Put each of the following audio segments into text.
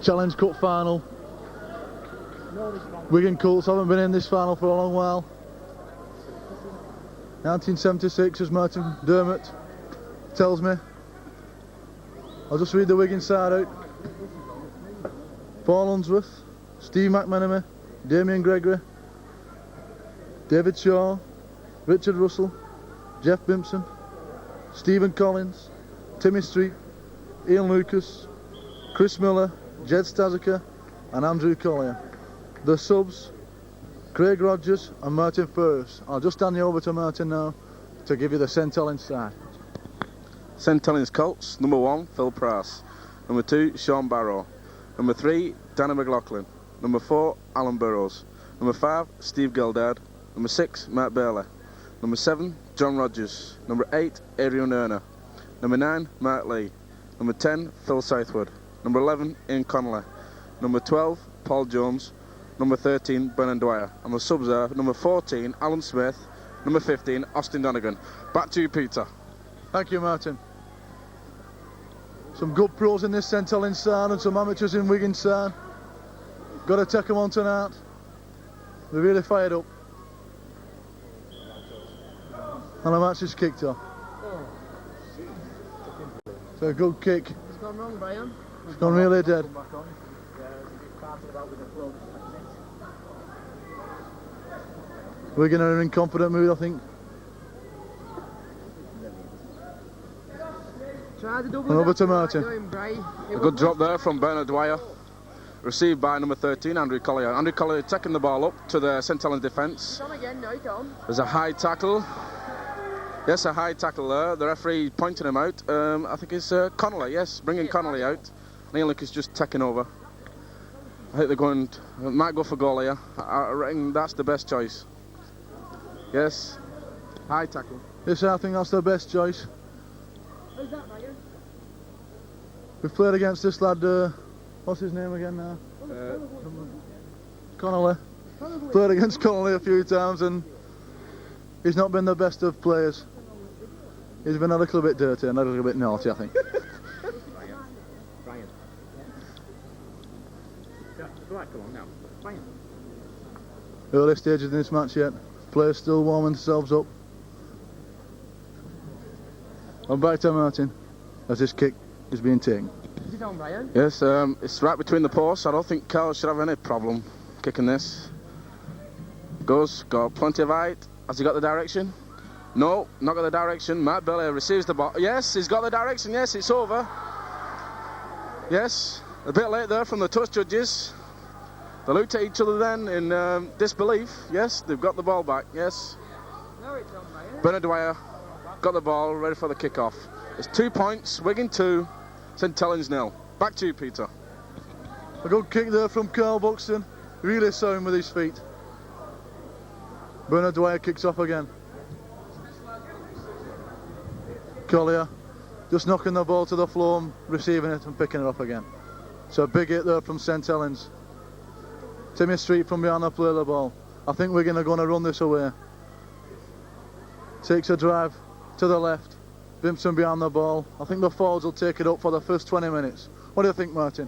Challenge Cup final. Wigan Colts haven't been in this final for a long while. 1976, as Martin Dermott tells me. I'll just read the Wigan side out. Paul Unsworth, Steve McManamy, Damien Gregory, David Shaw, Richard Russell, Jeff Bimpson, Stephen Collins, Timmy Street, Ian Lucas, Chris Miller, Jed Staziker and Andrew Collier. The subs, Craig Rogers and Martin Ferris. I'll just hand you over to Martin now to give you the St Helens side. St Helens Colts, number 1, Phil Price. Number 2, Sean Barrow. Number 3, Danny McLaughlin. Number 4, Alan Burrows. Number 5, Steve Geldard. Number 6, Matt Bailey. Number 7, John Rogers. Number 8, Adrian Erner. Number 9, Mark Lee. Number 10, Phil Southwood. Number 11, Ian Connolly. Number 12, Paul Jones. Number 13, Bernard Dwyer. And the subs are number 14, Alan Smith. Number 15, Austin Donegan. Back to you, Peter. Thank you, Martin. Some good pros in this St Helens side and some amateurs in Wigan side. Got to take them on tonight. They're really fired up. And the match is kicked off. It's a good kick. It's gone wrong, Brian. It's gone really dead. Wigan are in confident mood, I think. And over to Martin. A good drop there from Bernard Dwyer. Received by number 13, Andrew Collier. Andrew Collier taking the ball up to the St Helens defence. There's a high tackle. Yes, a high tackle there. The referee pointing him out. I think it's Connolly, yes, bringing Connolly out. Neil is just taking over. I think they're going, might go for goal here. I reckon that's the best choice. Yes, high tackle. Yes, I think that's the best choice. Who's that, Ryan? We've played against this lad, what's his name again now? Connolly. Played against Connolly a few times and he's not been the best of players. He's been a little bit dirty and a little bit naughty, I think. Ryan. Yeah, right, come on now. Ryan. Early stages in this match yet. Players still warming themselves up. I'm back to Martin as this kick is being taken. Is it on, Brian? Yes, it's right between the posts. I don't think Carl should have any problem kicking this. Got plenty of height. Has he got the direction? No, not got the direction. Matt Bailey receives the ball. Yes, he's got the direction. Yes, it's over. Yes, a bit late there from the touch judges. They looked at each other then in disbelief. Yes, they've got the ball back. Yes. No, it's on, Brian. Bernard Dwyer got the ball, ready for the kick-off. It's 2 points, Wigan 2, St Helens 0. Back to you, Peter. A good kick there from Carl Buxton. Really sound with his feet. Bernard Dwyer kicks off again. Collier just knocking the ball to the floor and receiving it and picking it up again. So a big hit there from St Helens. Timmy Street from behind the play of the ball. I think Wigan are going to run this away. Takes a drive to the left. Bimpson behind the ball. I think the forwards will take it up for the first 20 minutes. What do you think, Martin?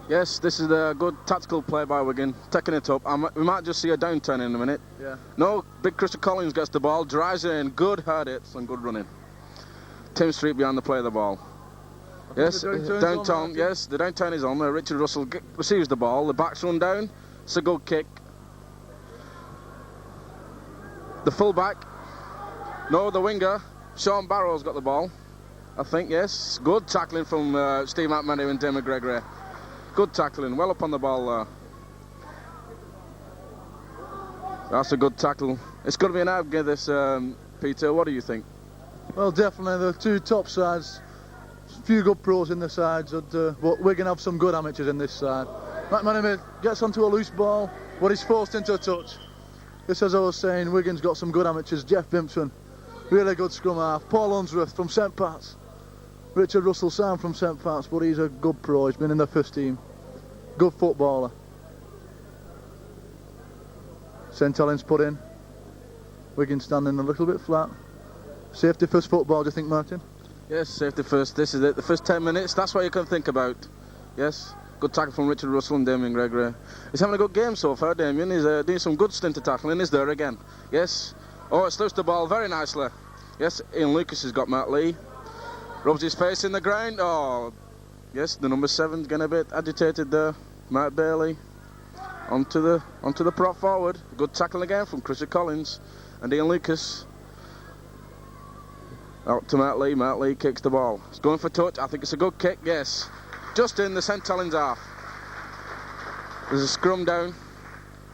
Yes, this is a good tactical play by Wigan, taking it up. We might just see a downturn in a minute. Yeah. No, big Christopher Collins gets the ball, drives it in, good hard hits and good running. Tim Street behind the play of the ball. Yes, downtown. Yes, the downtown is on. Richard Russell receives the ball. The backs run down. It's a good kick. The fullback. No, the winger. Sean Barrow's got the ball. I think, yes. Good tackling from Steve McManamy and Damon Gregory. Good tackling. Well up on the ball there. That's a good tackle. It's going to be an out game this, Peter. What do you think? Well, definitely the two top sides. A few good pros in the sides, but Wigan have some good amateurs in this side. McManamy gets onto a loose ball, but he's forced into a touch. This, as I was saying, Wigan's got some good amateurs. Jeff Bimpson, really good scrum half. Paul Unsworth from St Pat's. Richard Russell Sam from St Pat's, but he's a good pro. He's been in the first team. Good footballer. St Helens put in. Wigan standing a little bit flat. Safety first football, do you think, Martin? Yes, safety first. This is it. The first 10 minutes, that's what you can think about. Yes, Good tackle from Richard Russell and Damien Gregory. He's having a good game so far, Damien. He's doing some good stint of tackling. Is there again? Yes. Oh, it's loosed the ball very nicely. Yes, Ian Lucas has got Matt Lee. Rubs his face in the ground. Oh, yes, the number 7's getting a bit agitated there. Matt Bailey onto the prop forward. Good tackling again from Chrissy Collins and Ian Lucas. Out to Matt Lee. Matt Lee kicks the ball. It's going for touch. I think it's a good kick. Yes, just in the St Helens half. There's a scrum down.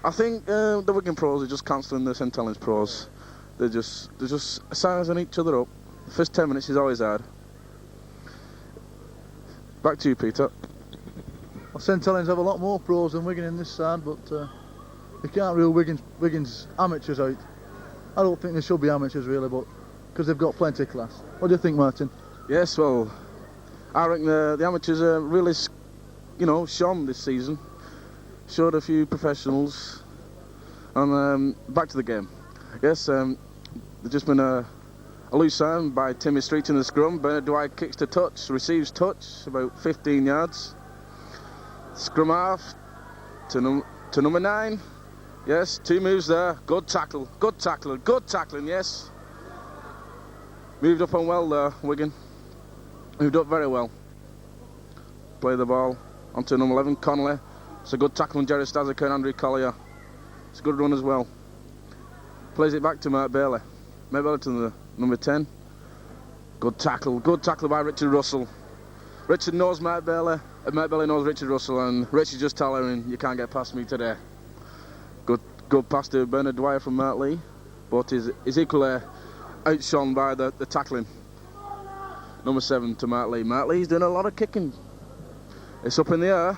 I think the Wigan pros are just cancelling the St Helens pros. They're just sizing each other up. The first 10 minutes is always hard. Back to you, Peter. Well, St Helens have a lot more pros than Wigan in this side, but they can't rule Wigan's amateurs out. I don't think they should be amateurs really, but because they've got plenty of class. What do you think, Martin? Yes, well, I reckon the amateurs are really, shone this season. Showed a few professionals. And back to the game. Yes, there's just been a loose sign by Timmy Street in the scrum. Bernard Dwyer kicks to touch, receives touch, about 15 yards. Scrum half to number 9. Yes, 2 moves there. Good tackle, good tackling, yes. Moved up on well there, Wigan. Moved up very well. Play the ball onto number 11, Connolly. It's a good tackle from Jerry Staziker and Andrew Collier. It's a good run as well. Plays it back to Matt Bailey. Matt Bailey to the number 10. Good tackle by Richard Russell. Richard knows Matt Bailey, and Matt Bailey knows Richard Russell, and Richard just telling him, you can't get past me today. Good pass to Bernard Dwyer from Matt Lee, but is equally outshone by the tackling. Number 7 to Matt Lee. Matt Lee's doing a lot of kicking. It's up in the air.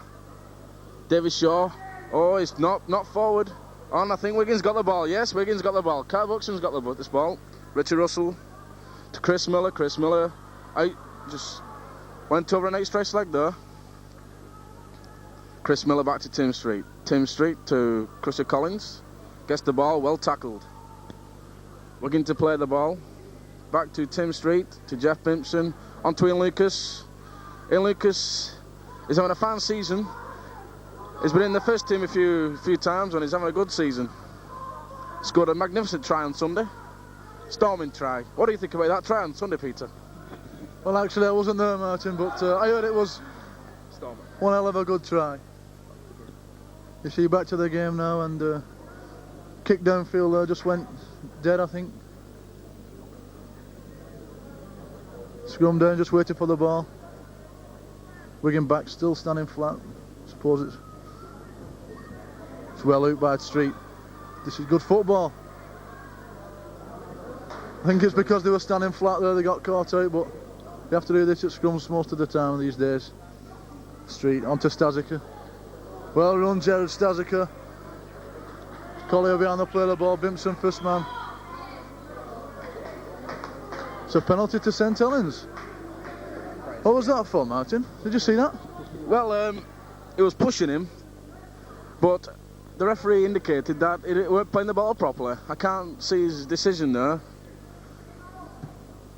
David Shaw. Oh, it's not forward. And I think Wigan's got the ball. Yes, Wigan's got the ball. Carl Buxton's got this ball. Richard Russell to Chris Miller. Chris Miller out, just went over an outstretched leg there. Chris Miller back to Tim Street. Tim Street to Chrissy Collins. Gets the ball, well tackled. Wigan to play the ball. Back to Tim Street, to Jeff Bimpson. On to Ian Lucas. Ian Lucas is having a fine season. He's been in the first team a few times and he's having a good season. Scored a magnificent try on Sunday. Storming try. What do you think about that try on Sunday, Peter? Well, actually I wasn't there, Martin, but I heard it was Storming. one hell of a good try. You see, back to the game now, and kick downfield there just went dead, I think. Scrum down, just waiting for the ball. Wigan back, still standing flat. Suppose it's well out by Street. This is good football. I think it's because they were standing flat there they got caught out, but you have to do this at scrums most of the time these days. Street onto Staziker. Well run, Jared Staziker. Collier behind the play of the ball. Bimpson first man. It's a penalty to St Helens. What was that for, Martin? Did you see that? Well, it was pushing him, but the referee indicated that it weren't playing the ball properly. I can't see his decision there.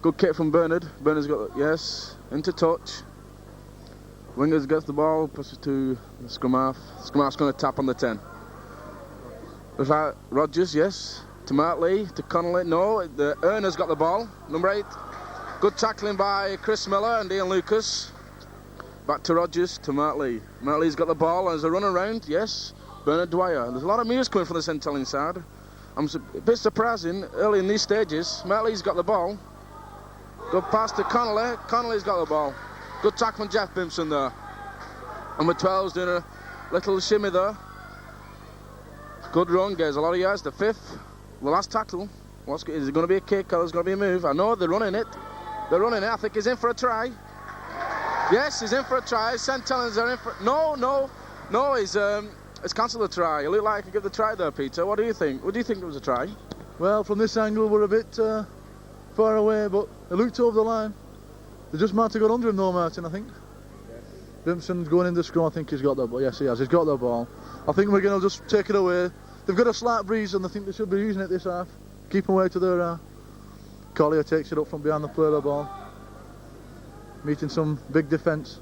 Good kick from Bernard. Bernard's got, yes, into touch. Wingers gets the ball, passes to the scrum half. Scrum half's going to tap on the 10. Without Rogers, yes. To Matt Lee, to Connolly, no. The Earner's got the ball, number 8. Good tackling by Chris Miller and Ian Lucas. Back to Rogers, to Matt Lee. Matt Lee's got the ball, and there's a run around, yes. Bernard Dwyer. There's a lot of moves coming from the St Helens side. I'm a bit surprising, early in these stages. Matt Lee's got the ball. Good pass to Connolly. Connolly's got the ball. Good tackle from Jeff Bimpson there. Number 12's doing a little shimmy there. Good run, gets a lot of yards. The 5th, the last tackle. Is it going to be a kick or there's going to be a move? I know they're running it. I think he's in for a try. Yes, he's in for a try. St Helens are in for... No, it's cancelled the try. It looked like he gave the try there, Peter. What do you think? What do you think it was a try? Well, from this angle we're a bit far away, but it looked over the line. They just might have got under him though, Martin, I think. Yes. Bimpson's going in the scrum. I think he's got the ball. Yes, he has. He's got the ball. I think we're going to just take it away. They've got a slight breeze and I think they should be using it this half. Keep them away to their half. Collier takes it up from behind the play of the ball. Meeting some big defence.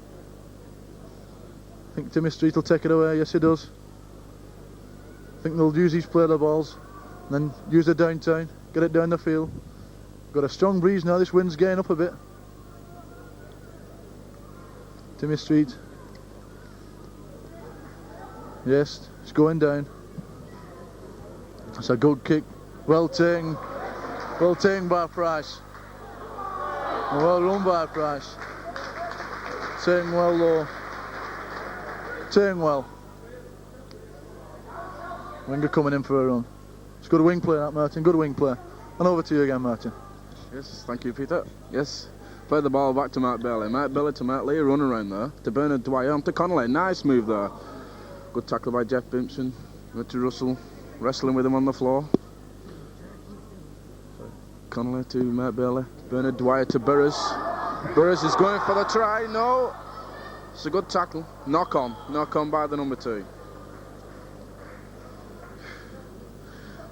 I think Timmy Street will take it away. Yes, he does. I think they'll use these play the balls, and then use the downtown, get it down the field. Got a strong breeze now. This wind's getting up a bit. Timmy Street. Yes, it's going down. That's a good kick. Well taken by Price. Well run by Price. Taken well though. Taken well. Winger coming in for a run. It's good wing play that, Martin. Good wing play. And over to you again, Martin. Yes, thank you, Peter. Yes. Play the ball back to Matt Bailey. Matt Bailey to Matt Lee, run around there. To Bernard Dwyer, on to Connolly. Nice move there. Good tackle by Jeff Bimpson. Richard Russell wrestling with him on the floor. Connolly to Matt Bailey. Bernard Dwyer to Burroughs. Burroughs is going for the try. No. It's a good tackle. Knock on by the number 2.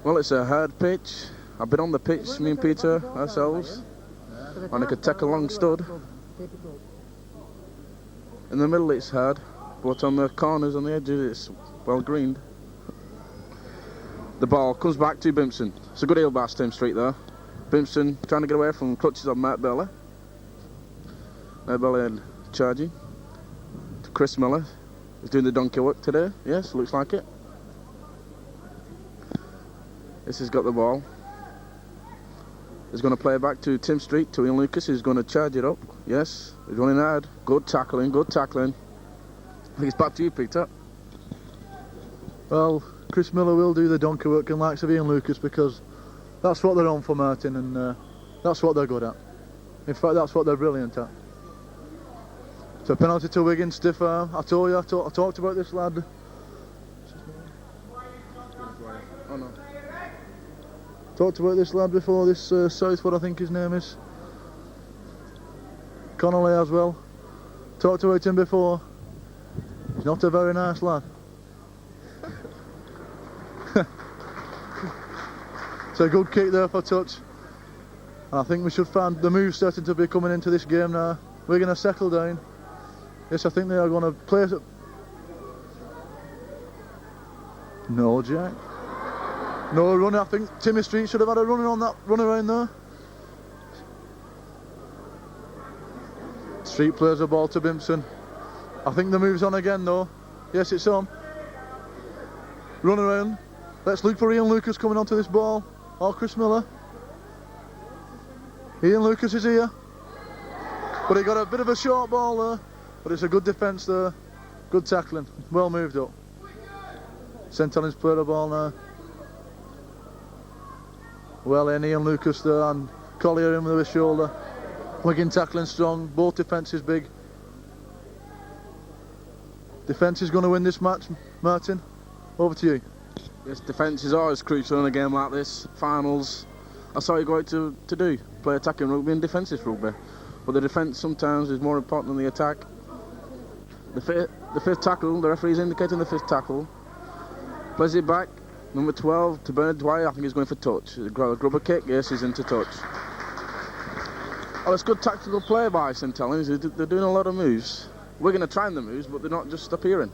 Well, it's a hard pitch. I've been on the pitch, me and Peter ourselves, and I could take a long stud. In the middle it's hard, but on the corners, on the edges, it's well greened. The ball comes back to Bimpson. It's a good heel bash, Tim Street there. Bimpson trying to get away from clutches of Matt Bailey. Matt Bailey charging to Chris Miller. He's doing the donkey work today. Yes, looks like it. This has got the ball. He's going to play it back to Tim Street, to Ian Lucas, who's going to charge it up. Yes, he's running hard. Good tackling, good tackling. I think it's back to you, Peter. Well, Chris Miller will do the donkey work and likes of Ian Lucas, because that's what they're on for, Martin, and that's what they're good at. In fact, that's what they're brilliant at. So penalty to Wigan, stiff arm. I told you, I talked about this lad. Oh no. Talked about this lad before, this Southwood, I think his name is. Connolly as well. Talked about him before. He's not a very nice lad. It's a good kick there for touch. I think we should find the move starting to be coming into this game now. We're going to settle down. Yes, I think they are going to play it. No, Jack. No run. I think Timmy Street should have had a run on that run around there. Street plays the ball to Bimpson. I think the move's on again though. Yes, it's on. Run around. Let's look for Ian Lucas coming onto this ball. Or Chris Miller. Ian Lucas is here. But he got a bit of a short ball there. But it's a good defence there. Good tackling. Well moved up. St Helens play the ball now. Well in, Ian Lucas there, and Collier in with his shoulder. Wigan tackling strong, both defences big. Defence is going to win this match, Martin. Over to you. Yes, defence is always crucial in a game like this. Finals, that's all you go out to do. Play attacking rugby and defensive rugby. But the defence sometimes is more important than the attack. The fifth tackle, the referee's indicating the fifth tackle. Plays it back. Number 12 to Bernard Dwyer. I think he's going for touch. A grubber kick. Yes, he's into touch. Oh, it's good tactical play by St Helens. They're doing a lot of moves. We're going to try the moves, but they're not just appearing.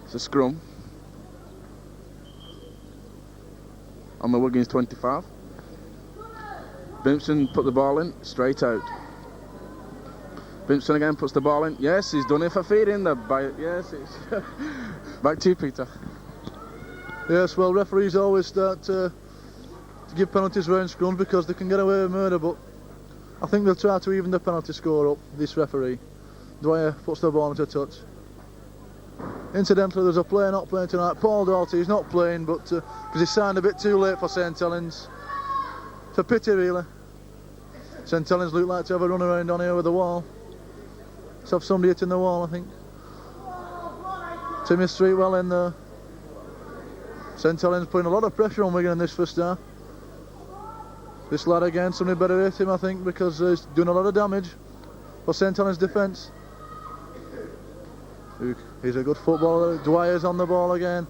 It's a scrum. On the Wiggins 25. Bimpson put the ball in, straight out. Bimpson again puts the ball in. Yes, he's done it for feeding. Yes, it's back to you, Peter. Yes, well, referees always start to give penalties round scrums because they can get away with murder, but I think they'll try to even the penalty score up, this referee. Dwyer puts the ball into touch. Incidentally, there's a player not playing tonight, Paul Doughty. He's not playing, but because he signed a bit too late for St Helens. It's a pity, really. St Helens look like to have a run around on here with the wall. Let's have somebody hitting the wall, I think. Timmy Street well in there. St Helens putting a lot of pressure on Wigan in this first half. This lad again, somebody better hit him, I think, because he's doing a lot of damage for St Helens defence. He's a good footballer. Dwyer's on the ball again.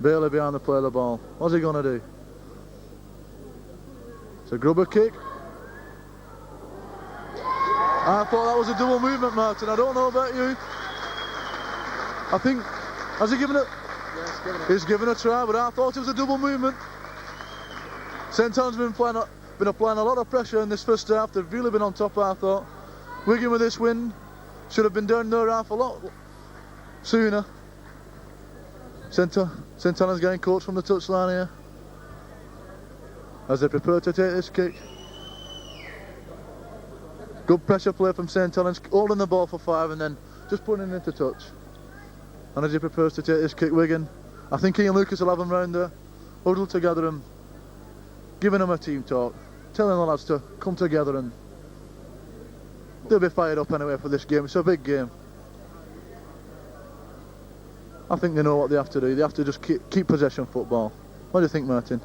Bailey behind the play of the ball. What's he going to do? It's a grubber kick. I thought that was a double movement, Martin. I don't know about you. I think, has he given it? Yes, give it. He's given a try, but I thought it was a double movement. St Helens been applying a lot of pressure in this first half. They've really been on top, I thought. Wigan with this win should have been down their half a lot sooner. St Helens getting coached from the touchline here as they prepare to take this kick. Good pressure play from St Helens, holding the ball for 5 and then just putting it into touch. And as he prepares to take this kick, Wigan, I think Ian Lucas will have them round there, huddled together and giving them a team talk, telling the lads to come together, and they'll be fired up anyway for this game. It's a big game. I think they know what they have to do. They have to just keep possession football. What do you think, Martin?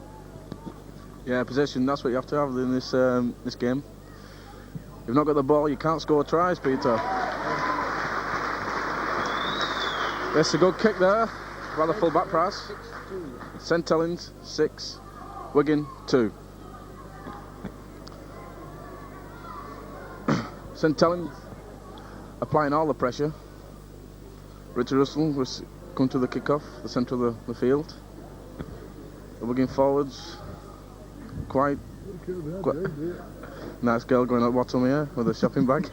Yeah, possession, that's what you have to have in this this game. If you've not got the ball, you can't score tries, Peter. That's a good kick there, by the full back pass. St Helens 6, Wigan 2. St Helens applying all the pressure. Richard Russell was come to the kick-off, the centre of the field. The Wigan forwards quite nice girl going at the bottom here with a shopping bag.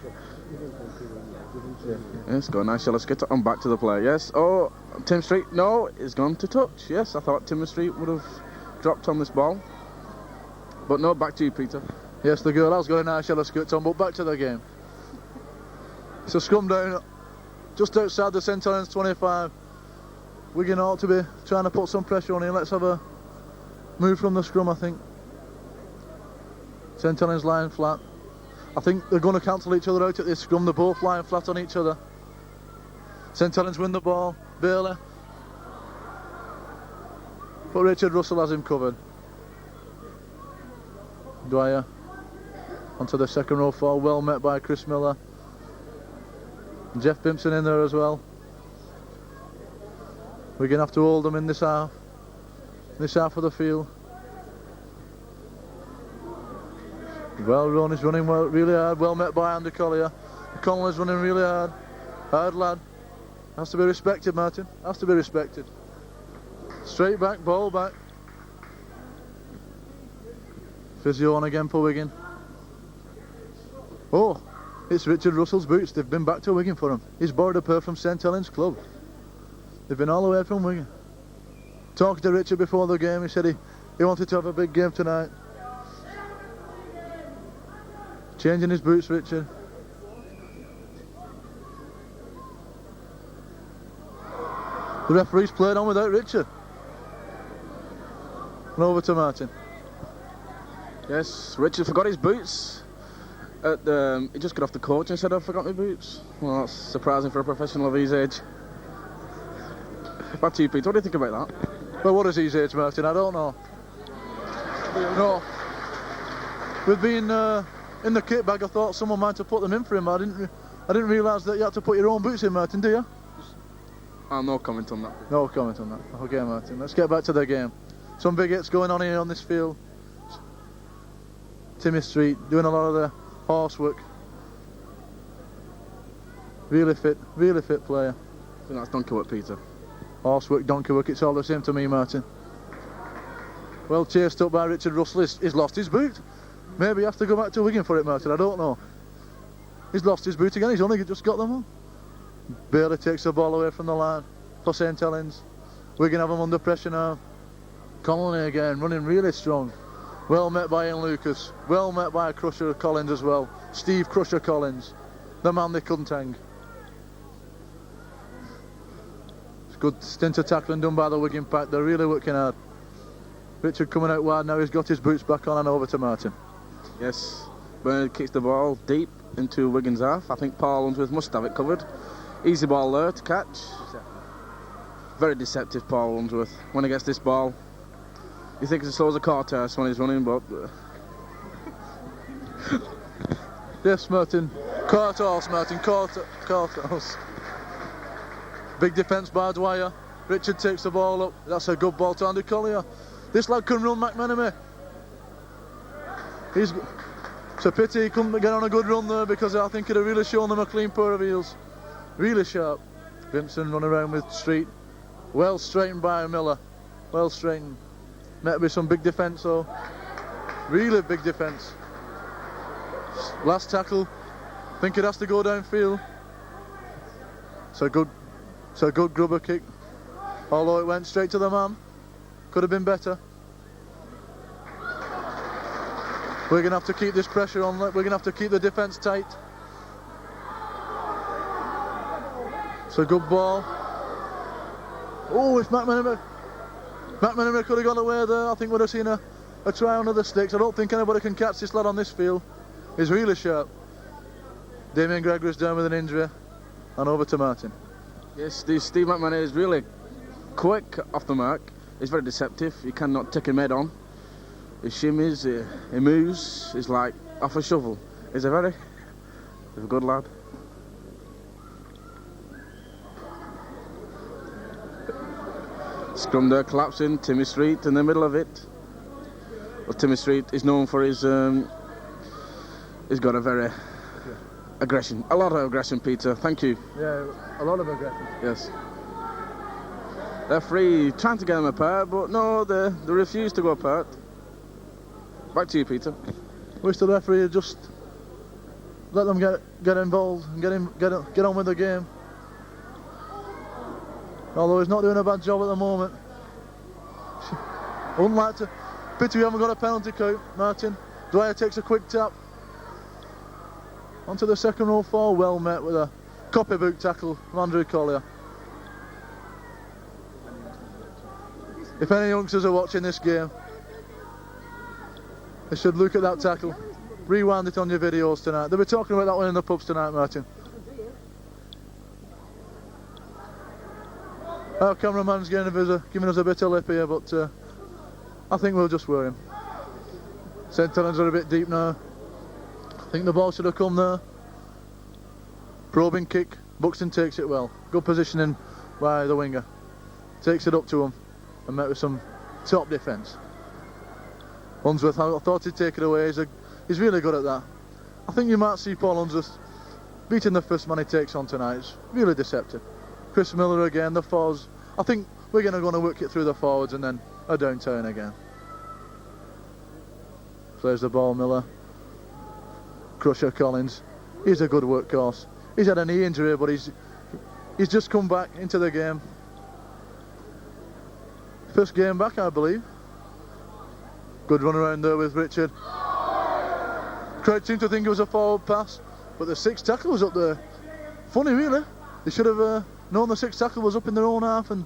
Yes, got a nice yellow skitter and back to the play. Yes, oh, Tim Street, no, it's gone to touch. Yes, I thought Tim Street would have dropped on this ball. But no, back to you, Peter. Yes, the girl has got a nice yellow skirt on, but back to the game. It's a scrum down just outside the St Helens 25. Wigan ought to be trying to put some pressure on here. Let's have a move from the scrum, I think. St Helens lying flat. I think they're going to cancel each other out at this scrum. They're both lying flat on each other. St Helens win the ball, barely. But Richard Russell has him covered. Dwyer onto the second row forward, well met by Chris Miller. Jeff Bimpson in there as well. We're going to have to hold them in this half of the field. Well run, he's running well, really hard, well met by Andy Collier. Connelly's running really hard. Hard lad. Has to be respected, Martin. Has to be respected. Straight back, ball back. Physio on again for Wigan. Oh, it's Richard Russell's boots. They've been back to Wigan for him. He's borrowed a pair from St Helens Club. They've been all the way from Wigan. Talked to Richard before the game. He said he wanted to have a big game tonight. Changing his boots, Richard. The referee's played on without Richard. And over to Martin. Yes, Richard forgot his boots. He just got off the coach and said, "I forgot my boots." Well, that's surprising for a professional of his age. Back to you, Peter. What do you think about that? Well, what is his age, Martin? I don't know. No. With being in the kit bag, I thought someone might have put them in for him. I didn't realise that you had to put your own boots in, Martin, do you? No comment on that. No comment on that. Okay, Martin. Let's get back to the game. Some big hits going on here on this field. Timmy Street doing a lot of the horse work. Really fit player. I think that's donkey work, Peter. Horse work, donkey work, it's all the same to me, Martin. Well chased up by Richard Russell. He's lost his boot. Maybe he has to go back to Wigan for it, Martin, I don't know. He's lost his boot again, he's only just got them on. Bailey takes the ball away from the line for St Helens. Wigan have him under pressure now. Connolly again, running really strong. Well met by Ian Lucas. Well met by Crusher Collins as well. Steve Crusher Collins. The man they couldn't hang. It's good stint of tackling done by the Wigan pack. They're really working hard. Richard coming out wide now. He's got his boots back on and over to Martin. Yes, Bernard kicks the ball deep into Wigan's half. I think Paul Unsworth must have it covered. Easy ball there to catch. Very deceptive, Paul Unsworth. When he gets this ball, he thinks as slow as a cart horse when he's running, but... Yes, Martin. Cart horse, Martin. Cart horse. Big defence by Dwyer. Richard takes the ball up. That's a good ball to Andy Collier. This lad can run, McMenemy. It's a pity he couldn't get on a good run there, because I think it'd have really shown them a clean pair of heels. Really sharp. Vimpson run around with Street. Well straightened by Miller. Well straightened. Met with some big defence though. Really big defence. Last tackle. Think it has to go downfield. It's a good grubber kick. Although it went straight to the man. Could have been better. We're going to have to keep this pressure on. We're going to have to keep the defence tight. It's a good ball. Oh, if McManaman could have got away there, I think we'd have seen a try under the sticks. I don't think anybody can catch this lad on this field. He's really sharp. Damien Gregory's down with an injury. And over to Martin. Yes, Steve McManaman is really quick off the mark. He's very deceptive. You cannot take him head on. He shimmies, he moves. He's like off a shovel. He's a good lad. Scrum there collapsing. Timmy Street in the middle of it. Well, Timmy Street is known for his. He's got a very aggression, a lot of aggression, Peter. Thank you. Yeah, a lot of aggression. Yes. They're free, trying to get them apart, but no, they refuse to go apart. Back to you, Peter. Wish the referee had just let them get involved and get on with the game. Although he's not doing a bad job at the moment. I wouldn't like to. Pity we haven't got a penalty count, Martin. Dwyer takes a quick tap. Onto the second row four, well met with a copybook tackle from Andrew Collier. If any youngsters are watching this game, they should look at that tackle. Rewind it on your videos tonight. They'll be talking about that one in the pubs tonight, Martin. Our cameraman's giving us a bit of lip here, but I think we'll just wear him. St. Helens are a bit deep now. I think the ball should have come there. Probing kick. Buxton takes it well. Good positioning by the winger. Takes it up to him and met with some top defence. Unsworth, I thought he'd take it away. He's really good at that. I think you might see Paul Unsworth beating the first man he takes on tonight. It's really deceptive. Chris Miller again, the forwards. I think we're going to work it through the forwards and then a downturn again. Plays the ball, Miller. Crusher Collins. He's a good workhorse. He's had a knee injury, but he's just come back into the game. First game back, I believe. Good run around there with Richard. Crowd seemed to think it was a forward pass, but the sixth tackle was up there. Funny, really. They should have known the sixth tackle was up in their own half and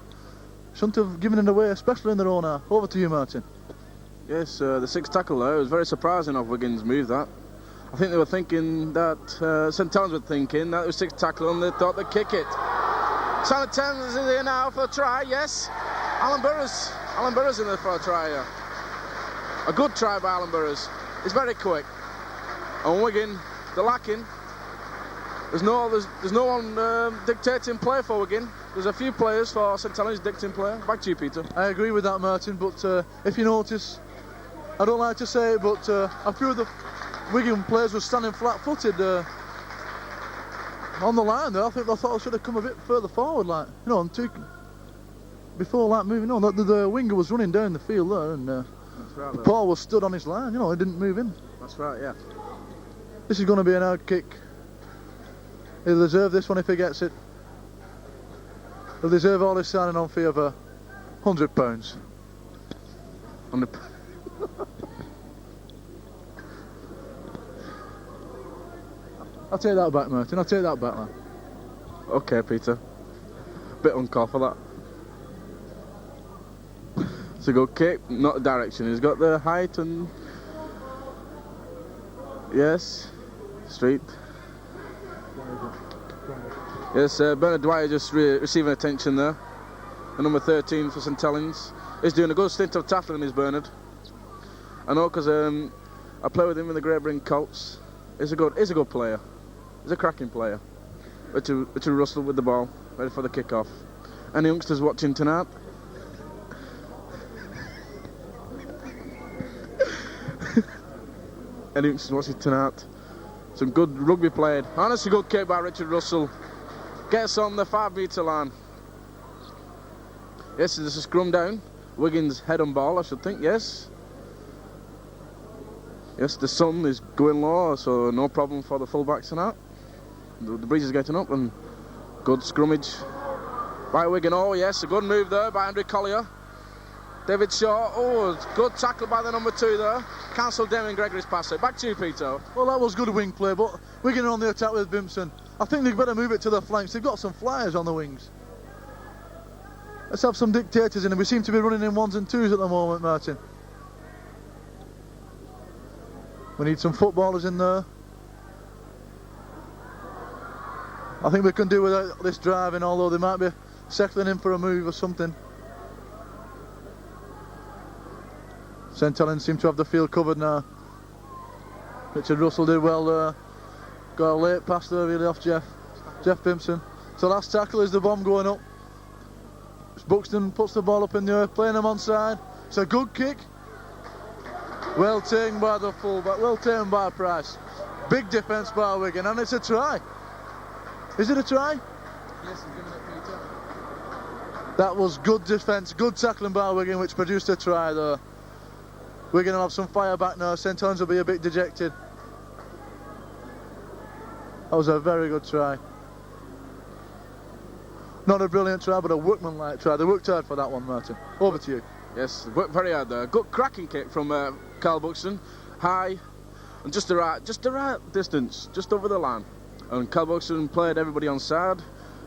shouldn't have given it away, especially in their own half. Over to you, Martin. Yes, the sixth tackle there, it was very surprising of Wigan's move, that. I think they were thinking that, St. Helens were thinking that it was sixth tackle and they thought they'd kick it. St. Helens is here now for a try, yes. Alan Burrows in there for a try here. A good try by Alan Burrows. He's very quick. And Wigan, they're lacking. There's no one dictating play for Wigan. There's a few players for St. Helens dictating play. Back to you, Peter. I agree with that, Martin, but if you notice, I don't like to say it, but a few of the Wigan players were standing flat-footed on the line there. I thought I should have come a bit further forward, like, you know, before like moving on. The winger was running down the field there, and right, Paul was stood on his line. You know, he didn't move in. That's right, yeah. This is going to be an hard kick. He'll deserve this one if he gets it. He'll deserve all his signing on fee of £100. I'll take that back, Martin. I'll take that back, man. Okay, Peter. Bit uncalled for that. It's a good kick, not the direction. He's got the height and... Yes. Street. Yes, Bernard Dwyer just receiving attention there. The number 13 for St. Helens. He's doing a good stint of tackling, is Bernard. I know, because I play with him in the Great Britain Colts. He's a good player. He's a cracking player. Richard Russell with the ball, ready for the kick-off. Any youngsters watching tonight? anything watching tonight. Some good rugby played. And it's a good kick by Richard Russell. Gets on the 5 metre line. Yes, there's a scrum down. Wiggins head on ball, I should think, yes. Yes, the sun is going low, so no problem for the fullbacks tonight. The breeze is getting up and good scrummage by Wigan. Oh yes, a good move there by Andrew Collier. David Shaw, oh, good tackle by the number 2 there. Cancelled Damien Gregory's pass. Back to you, Peter. Well, that was good wing play, but Wigan are on the attack with Bimpson. I think they've better move it to the flanks. They've got some flyers on the wings. Let's have some dictators in, and we seem to be running in 1s and 2s at the moment, Martin. We need some footballers in there. I think we can do without this driving, although they might be settling in for a move or something. St Helens seem to have the field covered now. Richard Russell did well there. Got a late pass there really off Jeff Bimpson. So last tackle is the bomb going up. Buxton puts the ball up in the air, playing them onside. It's a good kick. Well taken by the fullback, well taken by Price. Big defence by Wigan, and it's a try. Is it a try? Yes, he's giving it Peter. That was good defence, good tackling by Wigan, which produced a try there. Wigan will have some fire back now. St Helens will be a bit dejected. That was a very good try. Not a brilliant try, but a workmanlike try. They worked hard for that one, Martin. Over to you. Yes, worked very hard there. Good cracking kick from Carl Buxton. High, and just the right distance, just over the line. And Carl Buxton played everybody on side.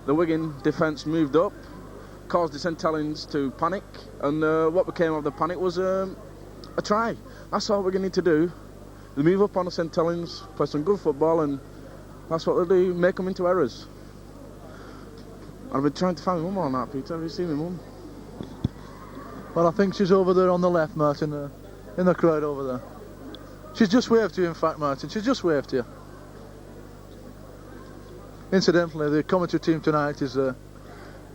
The Wigan defence moved up, caused the St Helens to panic, and what became of the panic was a try. That's all we're going to need to do. They move up on the St Helens, play some good football, and that's what they'll do, make them into errors. I've been trying to find my mum all night, Peter. Have you seen my mum? Well, I think she's over there on the left, Martin, in the crowd over there. She's just waved to you, in fact, Martin. She's just waved to you. Incidentally, the commentary team tonight is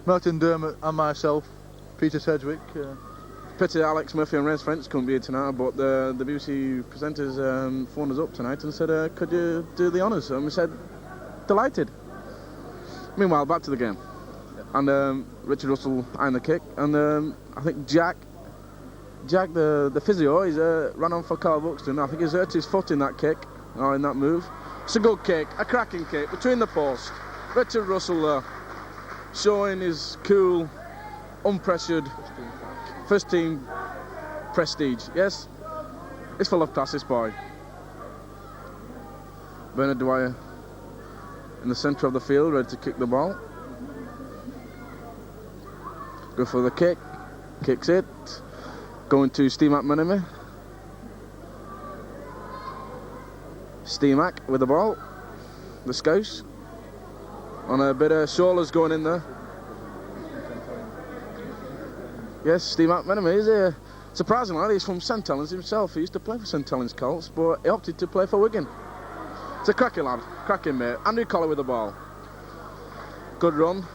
Martin Dermott and myself, Peter Sedgwick. Pity Alex Murphy and Ray French couldn't be here tonight, but the BBC presenters phoned us up tonight and said, could you do the honours? And we said, delighted. Meanwhile, back to the game. And Richard Russell eyeing the kick, and I think Jack, the physio, he's ran on for Carl Buxton. I think he's hurt his foot in that kick, or in that move. It's a good kick, a cracking kick, between the posts. Richard Russell there, showing his cool, unpressured, first team prestige. Yes, it's full of class, this boy. Bernard Dwyer in the centre of the field, ready to kick the ball. Go for the kick, kicks it, going to Steve McManamy. Steve Mac with the ball, the Scouse, on a bit of shoulders going in there. Yes, Steve McManamy is surprisingly, he's from St Helens himself. He used to play for St Helens Colts, but he opted to play for Wigan. It's a cracking lad, cracking mate. Andrew Collier with the ball. Good run.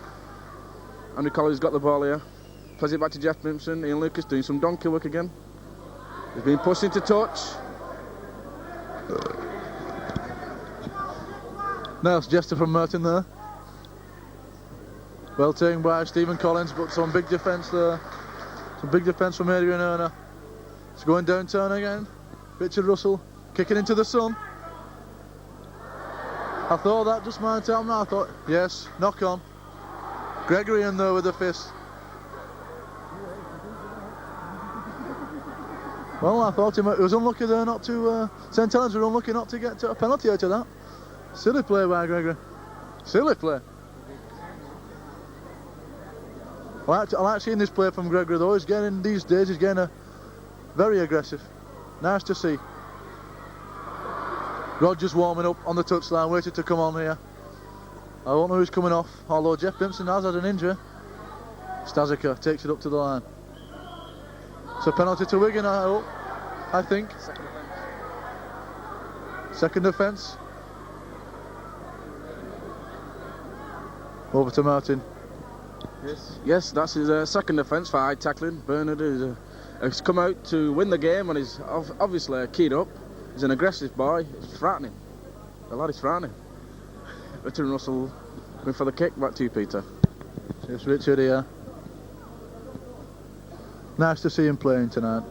Andrew Collier's got the ball here. Plays it back to Jeff Bimpson. Ian Lucas doing some donkey work again. He's been pushed into touch. Nice gesture from Merton there. Well taken by Stephen Collins, but some big defence there. Some big defence from Adrian Erner. It's going downtown again. Richard Russell kicking into the sun. I thought that just might tell me. I thought, yes, knock on. Gregory in there with the fist. Well, I thought it was unlucky there not to. St Helens were unlucky not to get a penalty out of that. Silly play by Gregory. Silly play. I like seeing this play from Gregory though. These days he's getting very aggressive. Nice to see. Rogers warming up on the touchline, waited to come on here. I don't know who's coming off, although Jeff Bimpson has had an injury. Stazika takes it up to the line. It's a penalty to Wigan, I think. Second offence. Over to Martin. Yes, that's his second offence for high tackling. Bernard has come out to win the game and is obviously keyed up. He's an aggressive boy. It's frightening. The lad is frightening. Richard Russell going for the kick. Back to you, Peter. It's Richard here. Nice to see him playing tonight.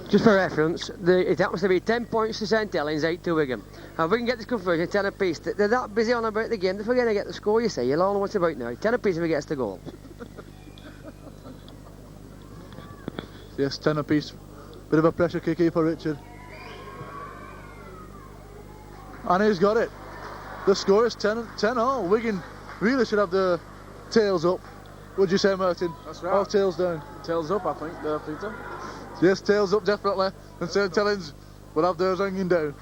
Just for reference, it happens to be 10 points to St Helens, 8 to Wigan. And if we can get this conversion, 10 apiece. They're that busy on about the game, they're forgetting to get the score, you see. You'll all know what it's about now. 10 apiece if he gets the goal. Yes, 10 apiece. Bit of a pressure kick here for Richard. And he's got it. The score is 10-all. Wigan really should have the tails up. Would you say, Martin? That's right. Or tails down? Tails up, I think, there, Peter. Yes, tails up definitely. And St Helens will have theirs hanging down.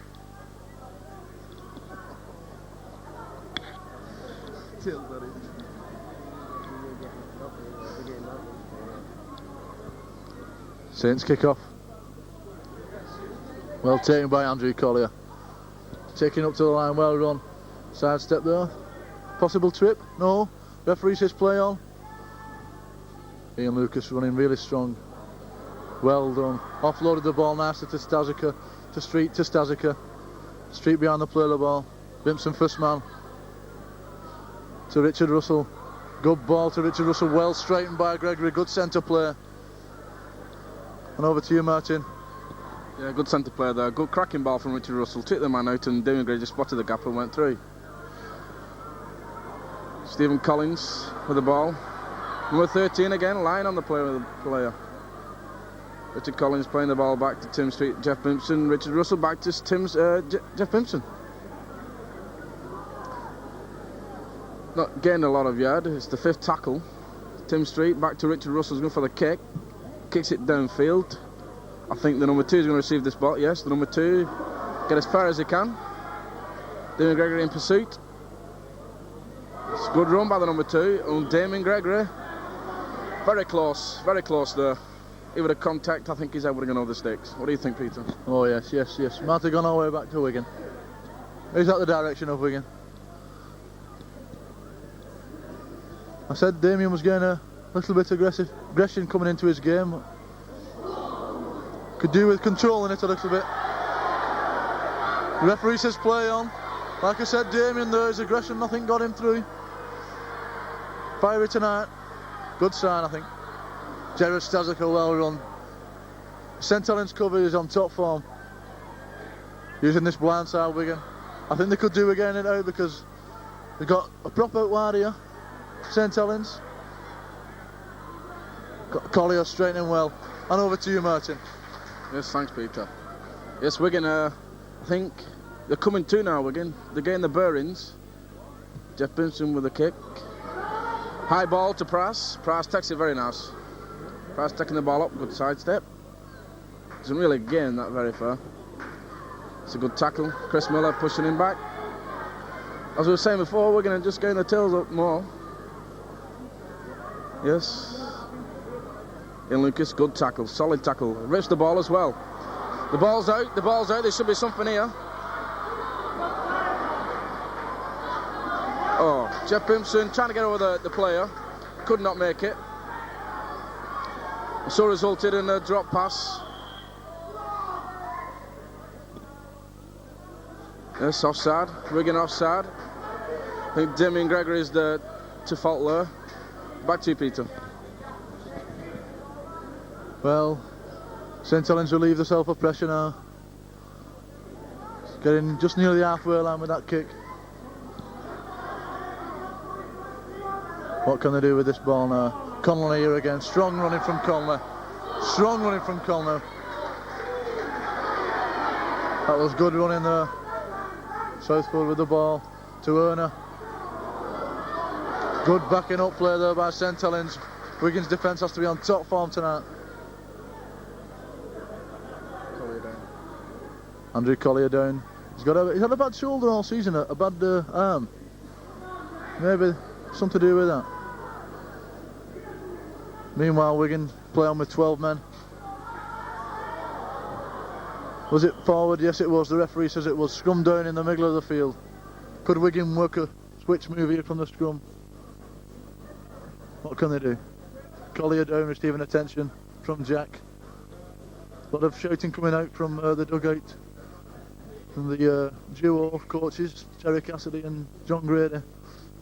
Saints kick off. Well taken by Andrew Collier. Taking up to the line, well run. Side step there. Possible trip? No. Referee says play on. Ian Lucas running really strong. Well done. Offloaded the ball nicely to Stazika. To Street to Stazika. Street behind the play of the ball. Vimpson first man. To Richard Russell. Good ball to Richard Russell. Well straightened by Gregory. Good centre play. And over to you, Martin. Yeah, good centre play there. Good cracking ball from Richard Russell. Took the man out and Damien Gray just spotted the gap and went through. Stephen Collins with the ball. Number 13 again, lying on the play with the player. Richard Collins playing the ball back to Tim Street, Jeff Bimpson. Richard Russell back to Jeff Bimpson. Not getting a lot of yard. It's the 5th tackle. Tim Street back to Richard Russell's going for the kick. Kicks it downfield. I think the number 2 is going to receive this ball. Yes, the number 2 get as far as he can. Damien Gregory in pursuit. It's a good run by the number 2 on Damien Gregory. Very close there. He would have contact, I think his head would have gone over the sticks. What do you think, Peter? Oh yes. Might have gone all the way back to Wigan. Is that the direction of Wigan? I said Damien was getting a little bit aggression coming into his game. Could do with controlling it a little bit. The referee says play on. Like I said, Damien there, his aggression, nothing got him through. Fiery tonight. Good sign, I think. Jared Stazika, well run. St Helens cover is on top form. Using this blind side Wigan. I think they could do again it out because they've got a prop out wide here. St Helens. Got Collier straightening well. And over to you, Martin. Yes, thanks, Peter. Yes, Wigan, I think they're coming to now, Wigan. They're getting the bearings. Jeff Bimpson with a kick. High ball to Price. Price takes it very nice. Price taking the ball up, good sidestep. Doesn't really gain that very far. It's a good tackle. Chris Miller pushing him back. As we were saying before, we're going to just getting the tails up more. Yes. Ian Lucas, good tackle, solid tackle. Rips the ball as well. The ball's out, there should be something here. Oh, Jeff Bimpson trying to get over the player. Could not make it. So resulted in a drop pass. Yes, offside. Wigan offside. I think Damien Gregory is to fault there. Back to you, Peter. Well, St Helens relieve themselves of pressure now. Getting just near the halfway line with that kick. What can they do with this ball now? Conley here again. Strong running from Conley. Strong running from Conley. That was good running there. Southfield with the ball to Erner. Good backing up play there by St Helens. Wigan's defence has to be on top form tonight. Collier down. Andrew Collier down. He's had a bad shoulder all season, a bad arm. Maybe something to do with that. Meanwhile, Wigan play on with 12 men. Was it forward? Yes, it was. The referee says it was. Scrum down in the middle of the field. Could Wigan work a switch move here from the scrum? What can they do? Collier down receiving attention from Jack. A lot of shouting coming out from the dugout from the duo of coaches, Terry Cassidy and John Grady,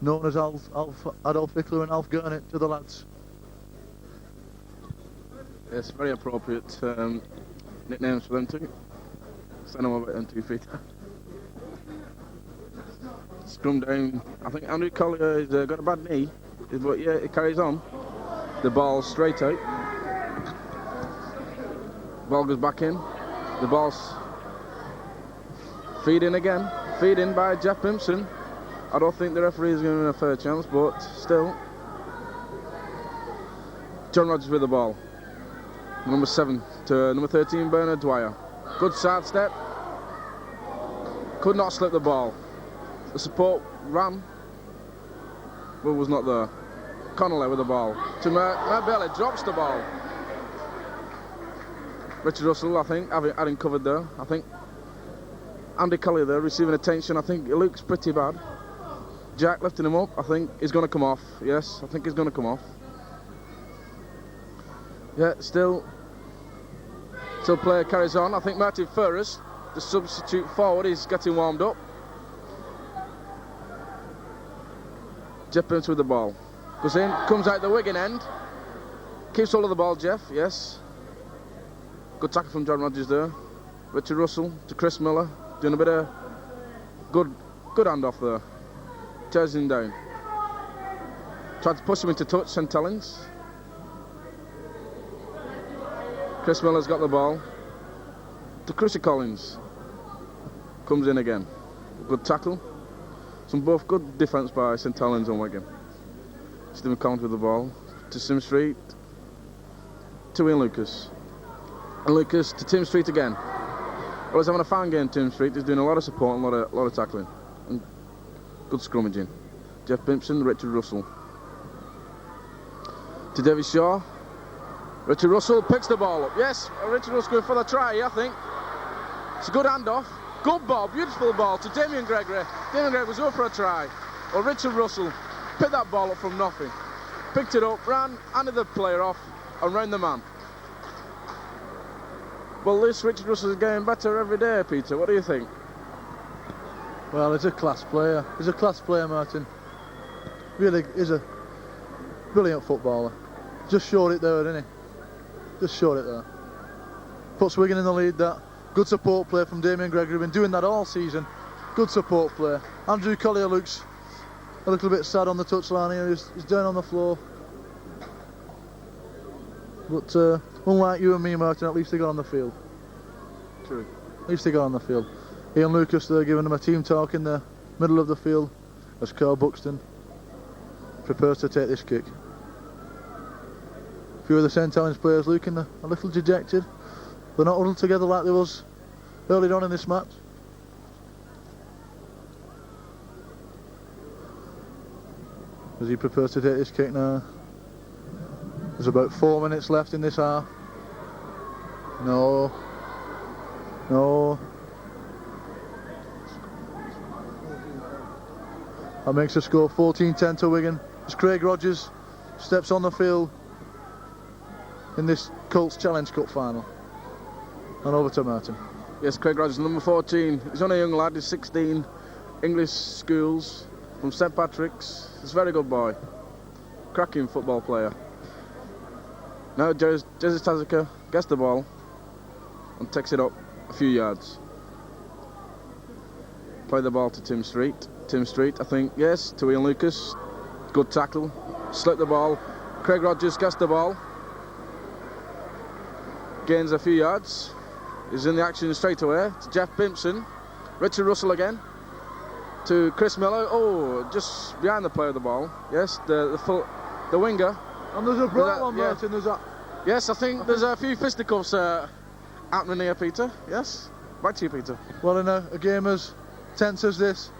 known as Adolf Bickler and Alf Gurnett, to the lads. Yes, very appropriate nicknames for them too. Stand them about them 2 feet. Scrum down. I think Andrew Collier has got a bad knee, but yeah, it carries on. The ball straight out. Ball goes back in. The ball's feed in again. Feed in by Jeff Pimpson. I don't think the referee is giving him a fair chance, but still. John Rogers with the ball. Number 7 to number 13, Bernard Dwyer. Good sidestep. Could not slip the ball. The support ran, but was not there. Connolly with the ball. To Belly, drops the ball. Richard Russell, I think, having covered there. I think Andy Collier there receiving attention. I think it looks pretty bad. Jack lifting him up. I think he's going to come off. Yes, I think he's going to come off. Yeah, still player carries on. I think Martin Ferris, the substitute forward, is getting warmed up. Jeff Pimpson with the ball. Goes in, comes out the Wigan end. Keeps hold of the ball, Jeff, yes. Good tackle from John Rogers there. Richard Russell to Chris Miller, doing a bit of good handoff there. Tears him down. Tried to push him into touch, St Helens. Chris Miller's got the ball. To Chrissy Collins. Comes in again. Good tackle. Some both good defence by St Helens and Wigan. Stephen Collins with the ball. To Sim Street. To Ian Lucas. And Lucas to Tim Street again. Well, he's having a fine game, Tim Street. He's doing a lot of support and a lot of tackling. And good scrummaging. Jeff Pimpson, Richard Russell. To David Shaw. Richard Russell picks the ball up. Yes, Richard Russell going for the try, I think. It's a good handoff. Good ball, beautiful ball to Damien Gregory. Damien Gregory was over for a try. Well, Richard Russell picked that ball up from nothing. Picked it up, ran, handed the player off, and round the man. Well, this Richard Russell is getting better every day, Peter. What do you think? Well, he's a class player. He's a class player, Martin. Really, he's a brilliant footballer. Just showed it there, didn't he? Just showed it there. Puts Wigan in the lead, that. Good support play from Damien Gregory. Been doing that all season. Good support play. Andrew Collier looks a little bit sad on the touchline here. He's down on the floor. But unlike you and me, Martin, at least they got on the field. True. At least they got on the field. Ian Lucas there giving them a team talk in the middle of the field as Carl Buxton prepares to take this kick. A few of the St Helens players looking a little dejected. They're not huddled together like they was earlier on in this match. As he prepares to take this kick now. There's about 4 minutes left in this half. No. That makes the score 14-10 to Wigan. As Craig Rogers steps on the field in this Colts Challenge Cup final. And over to Martin. Yes, Craig Rogers, number 14. He's only a young lad, he's 16. English schools from St Patrick's. He's a very good boy. Cracking football player. Now Jesse Tazica gets the ball and takes it up a few yards. Play the ball to Tim Street. Tim Street, I think, yes, to Ian Lucas. Good tackle. Slipped the ball. Craig Rogers gets the ball. Gains a few yards. He's in the action straight away. To Jeff Pimpson. Richard Russell again. To Chris Miller. Oh, just behind the player of the ball. Yes, the winger. And there's a brawl on Martin, there's that. Yes, I think there's a few fisticuffs happening here, Peter. Yes? Back to you, Peter. Well, in a game as tense as this,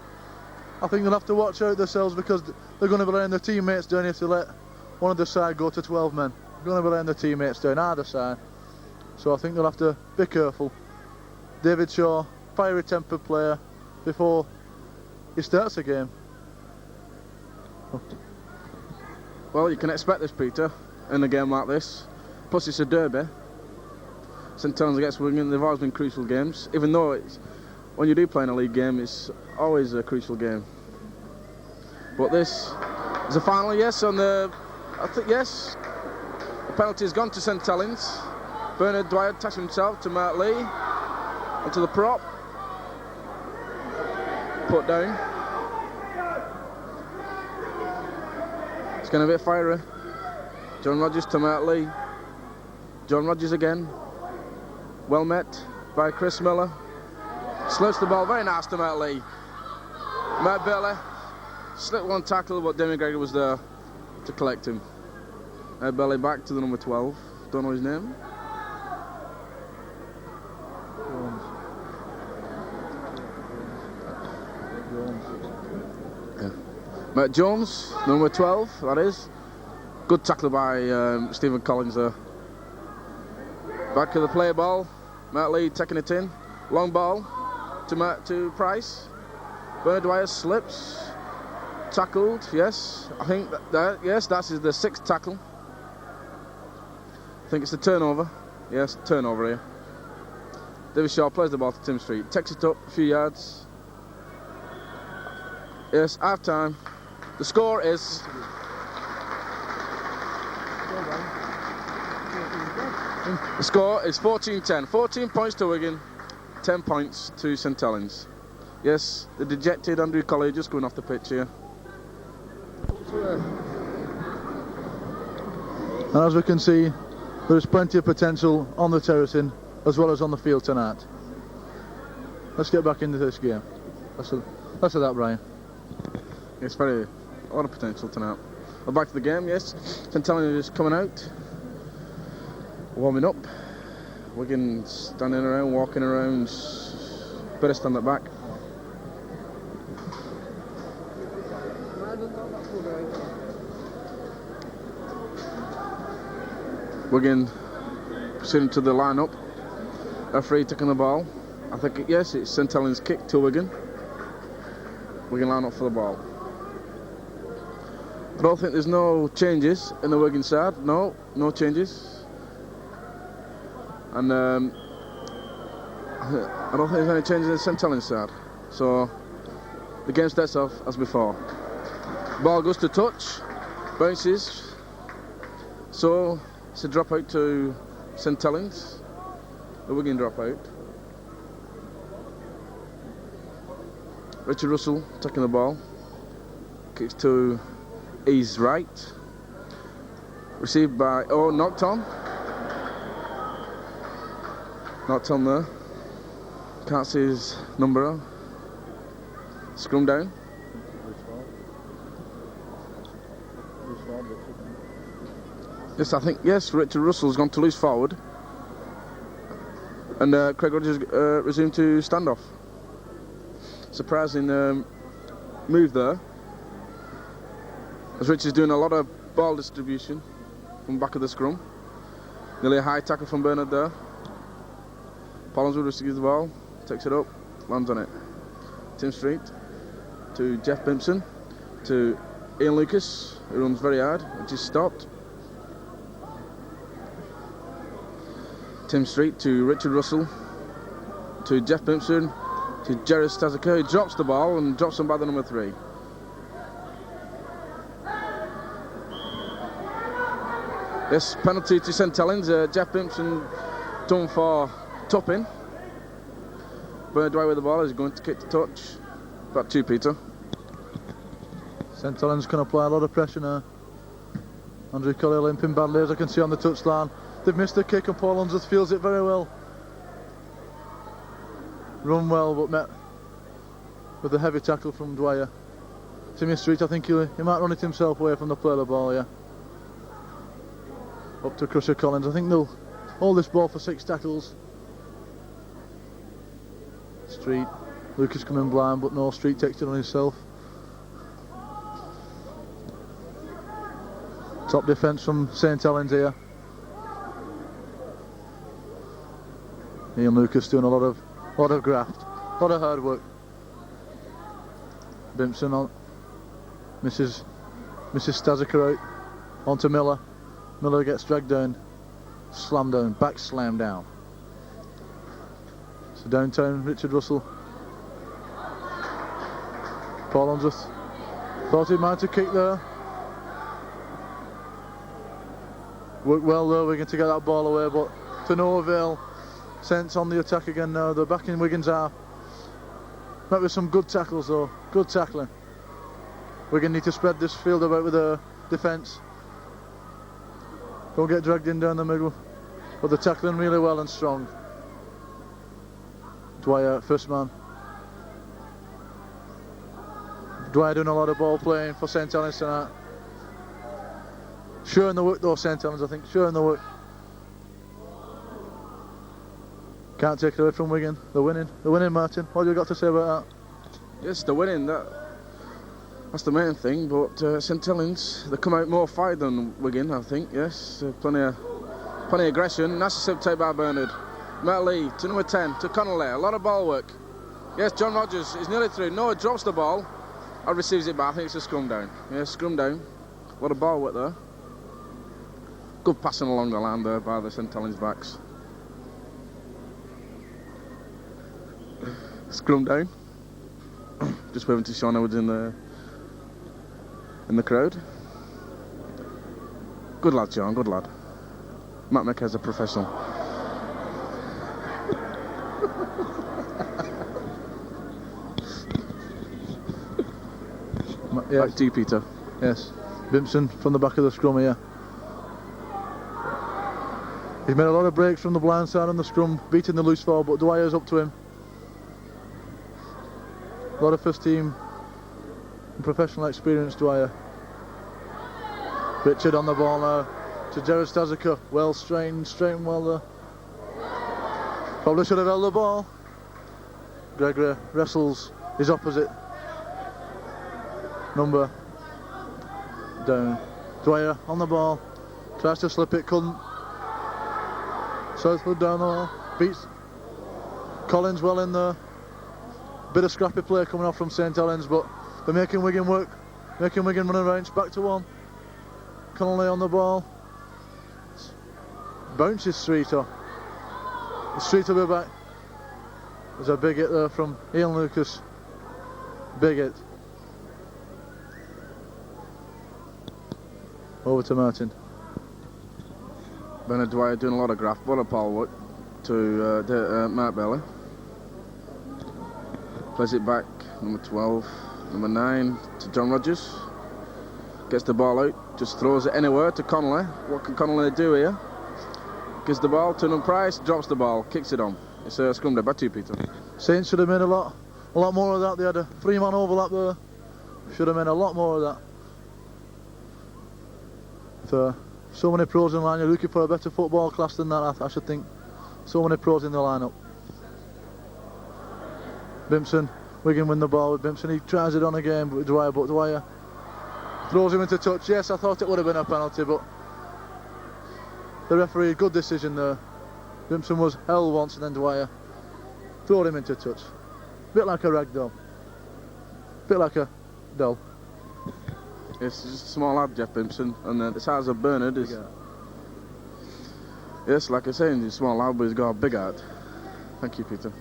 I think they'll have to watch out themselves because they're going to be letting their teammates down if they let one of the side go to 12 men. They're going to be letting their teammates down either side. So I think they'll have to be careful. David Shaw, fiery tempered player, before he starts the game. Well, you can expect this, Peter. in a game like this. Plus it's a derby. St Helens against Wigan, they've always been crucial games. Even though it's, when you do play in a league game, it's always a crucial game. But this is a final, yes, on the... I think, yes. The penalty has gone to St Helens. Bernard Dwyer attaching himself to Mark Lee. Onto the prop. Put down. It's going to be a fiery. John Rogers to Mark Lee. John Rogers again. Well met by Chris Miller. Slips the ball, very nice to Mark Lee. Matt Bailey slipped one tackle, but Damien Gregory was there to collect him. Matt Bailey back to the number 12. Don't know his name. Yeah. Matt Jones, number 12, that is. Good tackle by Stephen Collins there. Back of the play ball. Matt Lee taking it in. Long ball to Price. Bernard Dwyer slips. Tackled, yes. I think that is the 6th tackle. I think it's the turnover. Yes, turnover here. David Shaw plays the ball to Tim Street. Takes it up a few yards. Yes, half time. The score is... The score is 14-10. 14 points to Wigan, 10 points to St Helens. Yes, the dejected Andrew Colley just going off the pitch here. And as we can see, there is plenty of potential on the terracing as well as on the field tonight. Let's get back into this game. That's that, Brian. It's a lot of potential tonight. Well, back to the game, yes. St Helens is coming out. Warming up. Wigan standing around, walking around. Better stand at back. Wigan proceeding to the line-up. Referee taking the ball. I think, yes, it's St Helens' kick to Wigan. Wigan line up for the ball. I don't think there's no changes in the Wigan side. No changes. And I don't think there's any changes in the St Helens side. So the game starts off as before. Ball goes to touch, bounces. So it's a drop out to St Helens. The Wigan drop out. Richard Russell taking the ball. Kicks to his right. Received by... Oh, knocked on. Knocked on there. Can't see his number. Scrum down. Yes, I think, yes, Richard Russell's gone to loose forward. And Craig Rogers resumed to standoff. Surprising move there. As Richard's doing a lot of ball distribution from back of the scrum. Nearly a high tackle from Bernard there. Pollinswood receives the ball, takes it up, lands on it. Tim Street to Jeff Bimpson to Ian Lucas, who runs very hard, which is stopped. Tim Street to Richard Russell to Jeff Bimpson to Jerry Stazika, who drops the ball and drops him by the number 3. Yes, penalty to St Helens. Jeff Bimpson done for topping. Bernard Dwyer with the ball is going to kick the touch. Back to you, Peter. St Helens can apply a lot of pressure now. Andrew Colley limping badly, as I can see on the touchline. They've missed the kick and Paul Unsworth feels it very well. Run well, but met with a heavy tackle from Dwyer. Timmy Street, I think he might run it himself away from the play of the ball, yeah. Up to Crusher Collins. I think they'll hold this ball for 6 tackles. Street. Lucas coming blind, but no, Street takes it on himself. Top defence from St Helens here. Ian Lucas doing a lot of graft, a lot of hard work. Bimpson on, Mrs. Stazika out, onto Miller. Miller gets dragged down, slammed down, back slam down. So downtown, Richard Russell. Paul Unsworth thought he might have kicked there. Worked well though, Wigan to get that ball away, but to no avail. Saints on the attack again now. They're back in Wigan's half. Met with some good tackles though, good tackling. Wigan need to spread this field about with their defence. Don't get dragged in down the middle. But they're tackling really well and strong. Dwyer, first man. Dwyer doing a lot of ball playing for St Helens tonight. Sure in the work though, St Helens, I think. Sure in the work. Can't take it away from Wigan. They're winning. They're winning, Martin. What have you got to say about that? Yes, they're winning. That's the main thing. But St Helens, they come out more fired than Wigan, I think. Yes, plenty of aggression. Nice to take by Bernard. Matt Lee to number 10 to Connolly. A lot of ball work. Yes, John Rogers is nearly through. Noah drops the ball. I receives it back. I think it's a scrum down. Yes, scrum down. A lot of ball work there. Good passing along the line there by the St Helens backs. Scrum down. Just waving to Sean Edwards in the crowd. Good lad, Sean. Good lad. Matt McKay's a professional. Yes. Back to you, Peter. Yes. Vimpson from the back of the scrum here. He's made a lot of breaks from the blind side on the scrum, beating the loose ball, but Dwyer's up to him. A lot of first team and professional experience, Dwyer. Richard on the ball now to Jared Staziker. Well straightened well there. Probably should have held the ball. Gregory wrestles his opposite number down. Dwyer on the ball. Tries to slip it, couldn't. Southwood down the wall. Beats Collins well in there. Bit of scrappy play coming off from St Helens, but they're making Wigan work. Making Wigan run around. It's back to one. Connolly on the ball. Bounces Streeter. Streeter will be back. There's a big hit there from Ian Lucas. Big hit. Over to Martin. Bernard Dwyer doing a lot of graft, what a ball work to Mark Belly. Plays it back, number 12, number 9 to John Rogers. Gets the ball out, just throws it anywhere to Connolly. What can Connolly do here? Gives the ball to Price, drops the ball, kicks it on. It's a scrum there, back to you, Peter. Saints should have made a lot more of that. They had a 3-man overlap there. Should have made a lot more of that. So many pros in the line. You're looking for a better football class than that, I should think. So many pros in the lineup. Bimpson, Wigan win the ball with Bimpson. He tries it on again with Dwyer, but Dwyer throws him into touch. Yes, I thought it would have been a penalty, but the referee, good decision there. Bimpson was held once and then Dwyer threw him into touch. Bit like a rag doll. Bit like a doll. Yes, he's just a small lad, Jeff Bimpson, and the size of Bernard is... Yes, like I say, he's a small lad, but he's got a big heart. Thank you, Peter.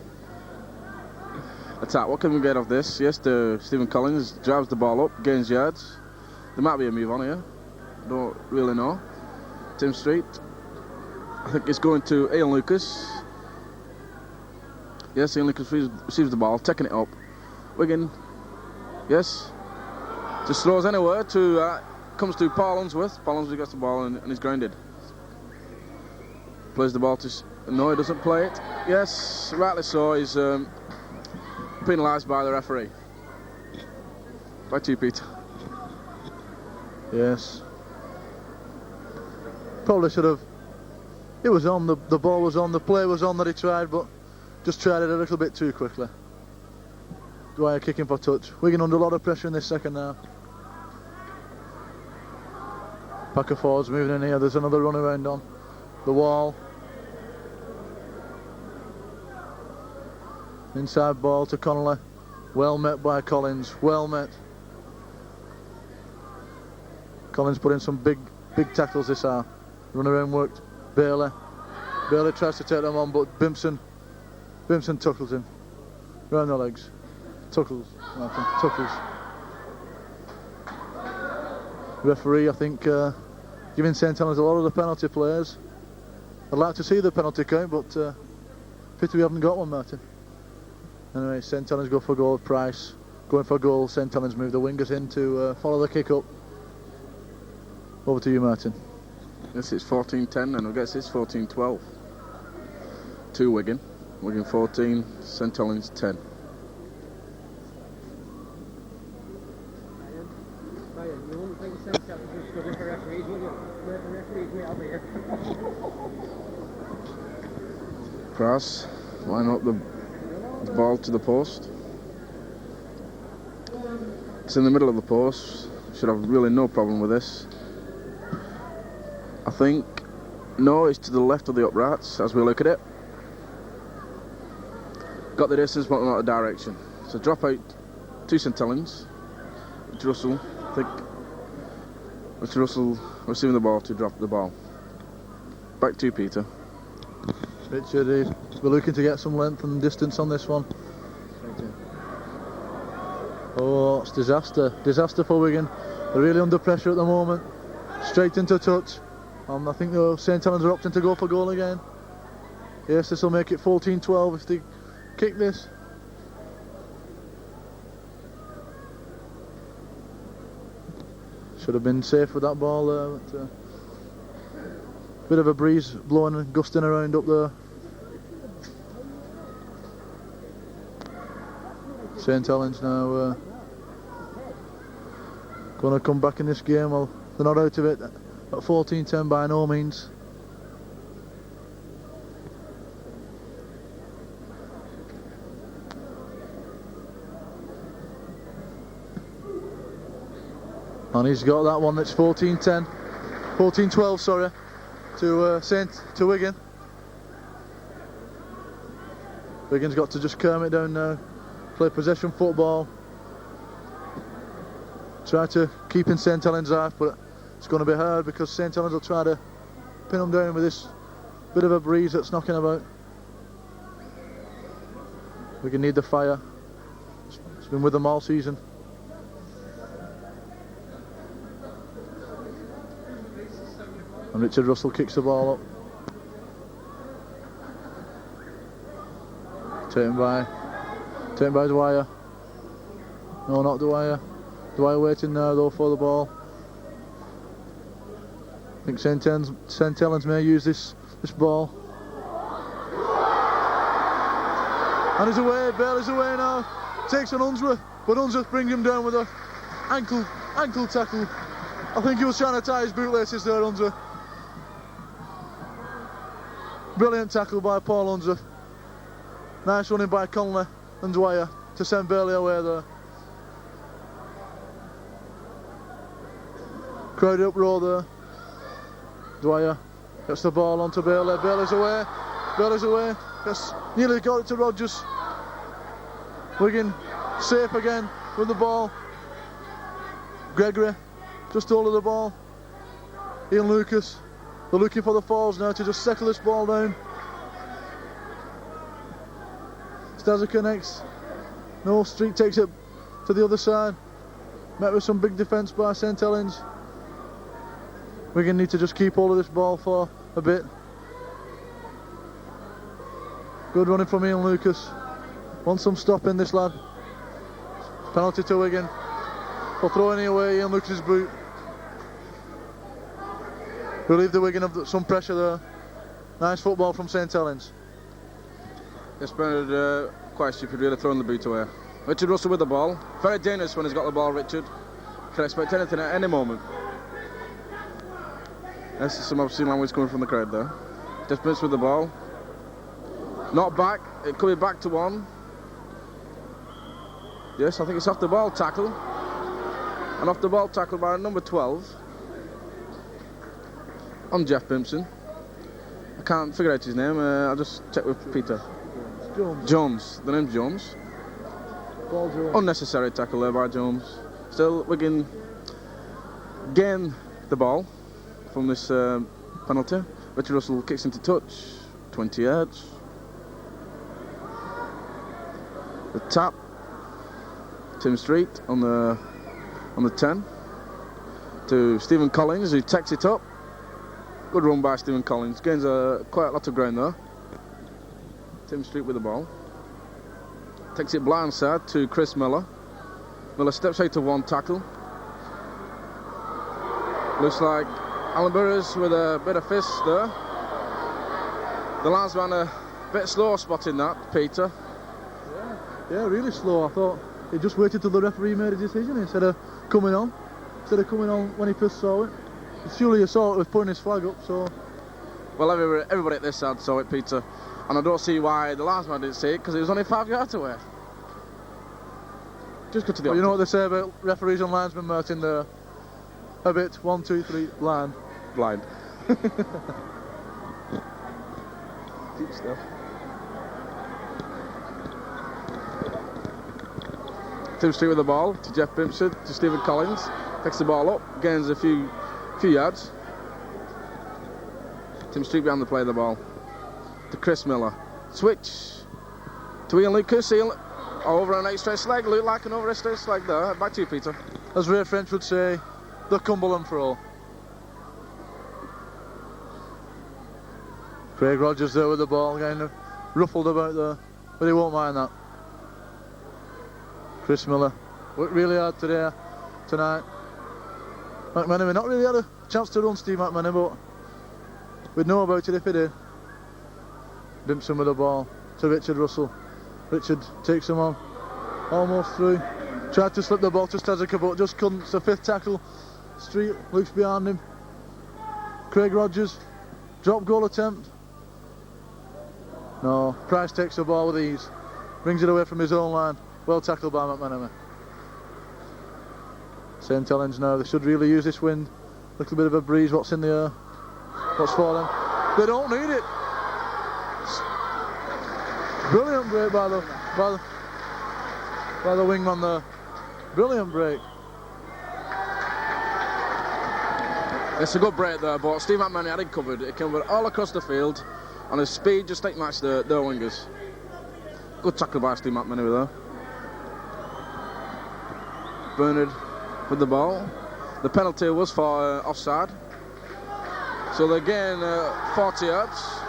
Attack, what can we get off this? Yes, Stephen Collins drives the ball up, gains yards. There might be a move on here. Don't really know. Tim Street. I think it's going to Ian Lucas. Yes, Ian Lucas receives the ball, taking it up. Wigan. Yes. Just throws anywhere to, comes to Paul Unsworth. Paul Unsworth gets the ball and he's grounded. Plays the ball to, no, he doesn't play it. Yes, rightly so, he's penalised by the referee. Back to you, Pete. Yes. Probably should have, it was on, the ball was on, the play was on that he tried, but just tried it a little bit too quickly. Dwyer kicking for touch. Wigan under a lot of pressure in this second now. Packer forwards moving in here. There's another run around on the wall. Inside ball to Connolly. Well met by Collins. Well met. Collins put in some big tackles this half. Run around worked. Bailey tries to take them on, but Bimpson tuckles him. Round the legs. Tuckles. Referee, I think, giving St Helens a lot of the penalty players. I'd like to see the penalty count, but pity we haven't got one, Martin. Anyway, St Helens go for goal. Price going for goal. St Helens move the wingers in to follow the kick up. Over to you, Martin. Yes, it's 14-10, and I guess it's 14-12 to Wigan. Wigan 14, St Helens 10. You wouldn't think St Helens was struggling for referees, would you? The referees way out here. Price line up the ball to the post. It's in the middle of the post. Should have really no problem with this. I think no, it's to the left of the uprights as we look at it. Got the distance but not the direction. So drop out to St Helens. It's Russell, I think. It's Russell receiving the ball to drop the ball. Back to Peter. Richard, we're looking to get some length and distance on this one. Oh, it's disaster for Wigan. They're really under pressure at the moment. Straight into touch. I think St Helens are opting to go for goal again. Yes, this will make it 14-12 if they kick this. Should have been safe with that ball there. But, bit of a breeze blowing and gusting around up there. St Helens now going to come back in this game. Well, they're not out of it at 14-10 by no means. And he's got that one. That's 14-12, sorry, to Wigan. Wigan's got to just calm it down now. Play possession football. Try to keep in St Helens' half, but it's going to be hard because St Helens will try to pin them down with this bit of a breeze that's knocking about. Wigan need the fire. It's been with them all season. And Richard Russell kicks the ball up. Taken by Dwyer. No, not Dwyer. Dwyer waiting now though for the ball. I think St Helens may use this ball. And he's away. Bale is away now. Takes on Unsworth, but Unsworth brings him down with a ankle tackle. I think he was trying to tie his bootlaces there, Unsworth. Brilliant tackle by Paul Unsworth. Nice running by Conley and Dwyer to send Bailey away there. Crowd uproar there. Dwyer gets the ball onto Bailey. Bailey's away. Yes, nearly got it to Rogers. Wigan safe again with the ball. Gregory just hold of the ball. Ian Lucas. They're looking for the falls now to just settle this ball down. Stazza connects. No, Street takes it to the other side. Met with some big defence by St Helens. Wigan need to just keep hold of this ball for a bit. Good running from Ian Lucas. Want some stopping this lad. Penalty to Wigan for throwing away Ian Lucas's boot. Relieve the Wigan of some pressure there. Nice football from St Helens. It's been quite stupid really throwing the boot away. Richard Russell with the ball. Very dangerous when he's got the ball, Richard. Can expect anything at any moment. There's some obscene language coming from the crowd there. Just missed with the ball. Not back. It could be back to one. Yes, I think it's off the ball tackle. And off the ball tackle by number 12. On Jeff Bimpson. I can't figure out his name. I'll just check with Peter. Jones. The name's Jones. Unnecessary tackle there by Jones. Still, Wigan gain the ball from this penalty. Richard Russell kicks into touch, 20 yards. The tap, Tim Street on the 10 to Stephen Collins, who takes it up. Good run by Stephen Collins, gains quite a lot of ground there. Tim Street with the ball. Takes it blindside to Chris Miller. Miller steps out of one tackle. Looks like Alan Burrows with a bit of fist there. The linesman a bit slow spotting that, Peter. Yeah, really slow. I thought he just waited till the referee made a decision instead of coming on. When he first saw it. Surely he saw it with putting his flag up, so... Well, everybody at this side saw it, Peter. And I don't see why the linesman didn't see it, because it was only 5 yards away. Just go to the... Well, you know what they say about referees and linesmen, Martin? They're a bit 1, 2, 3 blind. Blind. Deep stuff. Tim Street with the ball to Jeff Bimpson, to Stephen Collins. Takes the ball up, gains a few yards. Tim Street behind the play of the ball. To Chris Miller. Switch to Ian Lucas. Over an extra leg. Looked like an over extra leg there. Back to you, Peter. As Ray French would say, the Cumberland throw. Craig Rogers there with the ball, kind of ruffled about there, but he won't mind that. Chris Miller worked really hard tonight. McMenemy not really had a chance to run, Steve McMenemy, but we'd know about it if he did. Bimpson with the ball to Richard Russell. Richard takes him on, almost through. Tried to slip the ball to Stazika, but just couldn't. It's the 5th tackle. Street looks behind him. Craig Rogers, drop goal attempt. No, Price takes the ball with ease. Brings it away from his own line. Well tackled by McMenemy. St Helens now, they should really use this wind. A little bit of a breeze, what's in the air. What's for them? They don't need it. Brilliant break by the wingman there. Brilliant break. It's a good break there, but Steve McManus had it covered. It covered all across the field, and his speed just matched the wingers. Good tackle by Steve McManus there. Bernard with the ball. The penalty was for offside. So they gain 40 yards.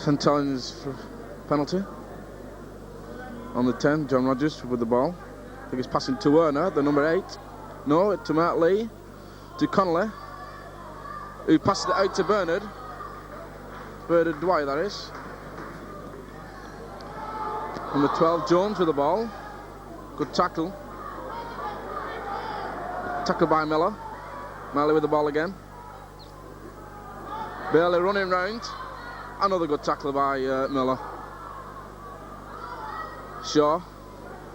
St Helens penalty. On the 10, John Rogers with the ball. I think he's passing to Werner, the number 8. No, to Matt Lee. To Connolly, who passes it out to Bernard. Bernard Dwyer, that is. Number 12, Jones with the ball. Good tackle. Tackle by Miller. Marley with the ball again. Bailey running round. Another good tackle by Miller. Shaw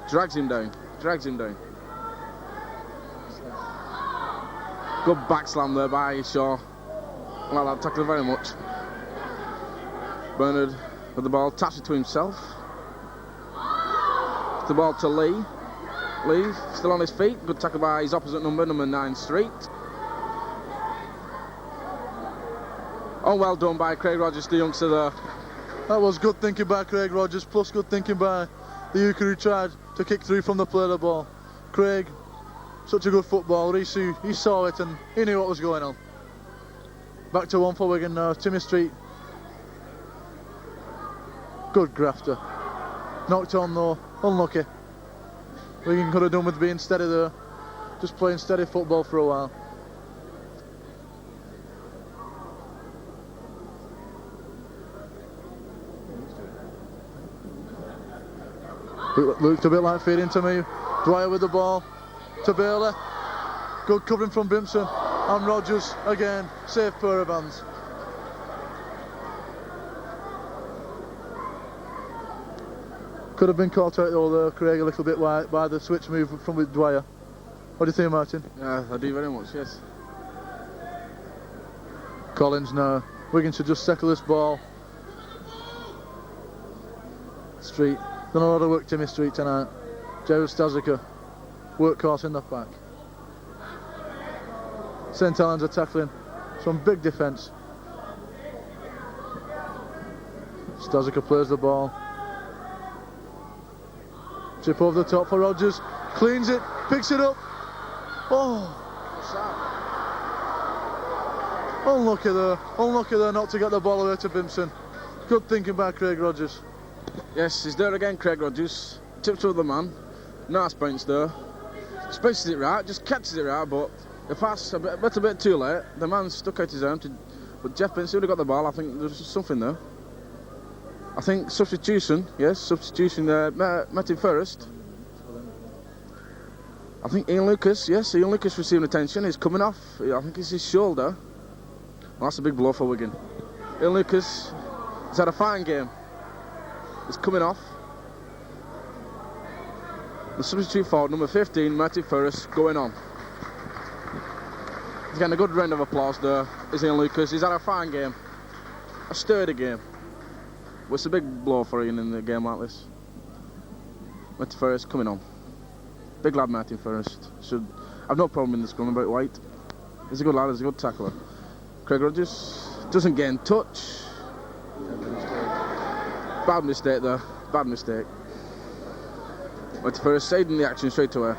drags him down. Good back slam there by Shaw. I like that tackle very much. Bernard with the ball, taps it to himself. The ball to Lee. Lee still on his feet. Good tackle by his opposite number 9 Street. Oh, well done by Craig Rogers, the youngster there. That was good thinking by Craig Rogers, plus good thinking by the Euchre who tried to kick through from the play of the ball. Craig, such a good footballer, he saw it and he knew what was going on. Back to 1 for Wigan now, Timmy Street. Good grafter. Knocked on though, unlucky. Wigan could have done with being steady there. Just playing steady football for a while. Looked a bit like feeding to me. Dwyer with the ball to Bailey. Good covering from Bimpson. And Rogers again. Safe pair of hands. Could have been caught out though there, Craig, a little bit wide by the switch move from with Dwyer. What do you think, Martin? Yeah, I do very much, yes. Collins now. Wigan should just settle this ball. Street. Done a lot of work, Timmy Street tonight. Gerald Stazika, workhorse in the back. St Helens are tackling some big defence. Stazica plays the ball. Chip over the top for Rogers. Cleans it, picks it up. Oh! Unlucky there not to get the ball away to Bimpson. Good thinking by Craig Rogers. Yes, he's there again, Craig Rogers. Tips over the man. Nice bounce there. Spaces it right, just catches it right, but the pass a bit too late. The man stuck out his arm, but Jeff Bimpson would have got the ball. I think there's something there. I think substitution, yes, substitution there. Matthew First. I think Ian Lucas receiving attention. He's coming off. I think it's his shoulder. Well, that's a big blow for Wigan. Ian Lucas has had a fine game. He's coming off. The substitute forward, number 15, Matthew First, going on. He's getting a good round of applause there. Is Ian Lucas. He's had a fine game. A sturdy game. Well, it's a big blow for Ian in a game like this. Matthew First coming on. Big lad, Matthew First. Should have no problem in the scrum about White. He's a good lad, he's a good tackler. Craig Rogers doesn't get in touch. Bad mistake there. Bad mistake. Matthew First saving the action straight away.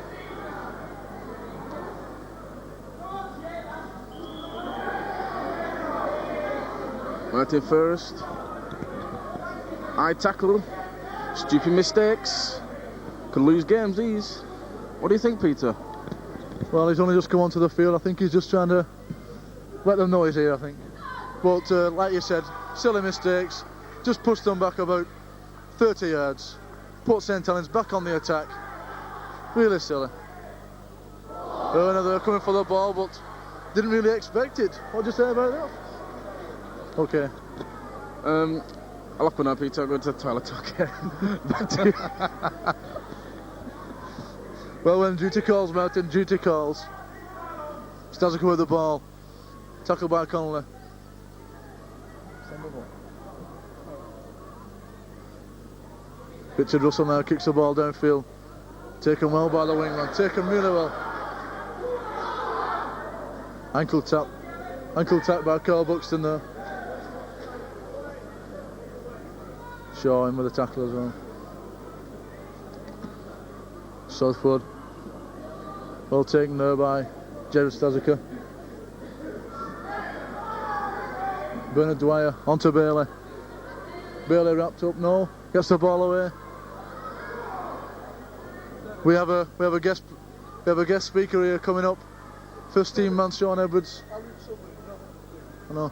Matthew First. High tackle. Stupid mistakes. Can lose games, these. What do you think, Peter? Well, he's only just come onto the field. I think he's just trying to let them know he's here, I think. But like you said, silly mistakes. Just pushed them back about 30 yards. Put St Helens back on the attack. Really silly. They're coming for the ball, but didn't really expect it. What do you say about that? Okay. I'll up now, Peter. I'll go to the toilet, okay? Back to you. Well, when duty calls, Martin, duty calls. Stazica with the ball. Tackled by Connolly. Richard Russell now kicks the ball downfield. Taken well by the wingman. Taken really well. Ankle tap. Ankle tap by Carl Buxton there. Shaw in with the tackle as well. Southwood. Well taken there by Jared Stazica. Bernard Dwyer onto Bailey. Bailey wrapped up, no. Gets the ball away. We have a guest speaker here coming up. First team man Sean Edwards. I know.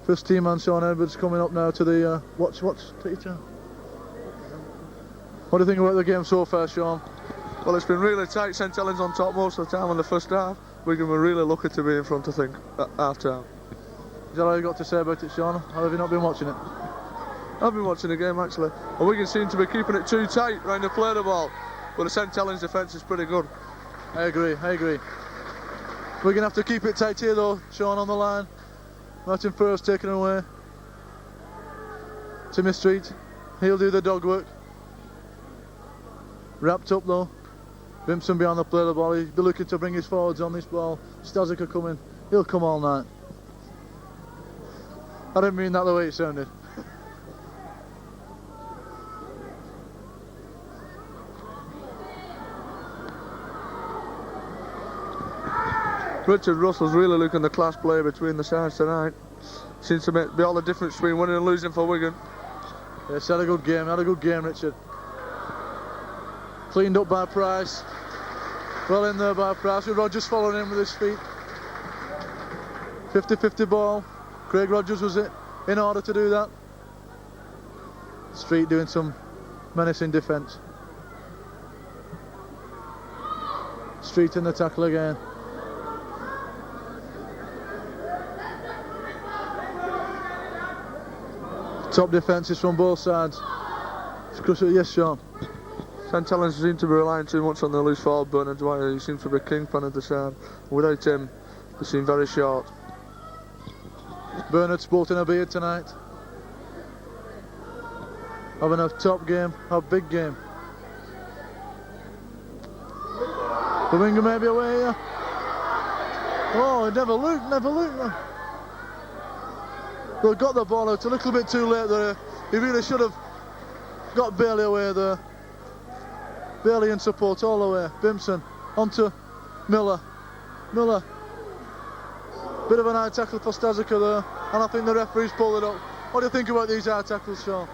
First team man Sean Edwards coming up now to the watch teacher. What do you think about the game so far, Sean? Well, it's been really tight. St Helens on top most of the time in the first half. Wigan were really lucky to be in front, I think, at half time. Is that all you got to say about it, Sean? Or have you not been watching it? I've been watching the game actually, and Wigan seem to be keeping it too tight round the play the ball. But the St Helens defence is pretty good. I agree. We're going to have to keep it tight here though, Sean on the line. Martin First taken away. Timmy Street, he'll do the dog work. Wrapped up though. Bimpson behind the play the ball. He'll be looking to bring his forwards on this ball. Stazica coming. He'll come all night. I didn't mean that the way it sounded. Richard Russell's really looking the class play between the sides tonight. Seems to be all the difference between winning and losing for Wigan. Yes, had a good game, Richard. Cleaned up by Price. Well in there by Price, with Rogers following in with his feet. 50-50 ball. Craig Rogers was it in order to do that. Street doing some menacing defence. Street in the tackle again. Top defences from both sides. Yes, Sean. St Helens seem to be relying too much on their loose forward, Bernard Dwyer. He seems to be kingpin of the side. Without him, they seem very short. Bernard sporting a beard tonight. Having a top game, a big game. The winger may be away here. Oh, it never looked. They got the ball out a little bit too late there. He really should have got Bailey away there. Bailey in support all the way. Bimpson onto Miller. Miller. Bit of an high tackle for Stazika there, and I think the referee's pulled it up. What do you think about these high tackles, Sean?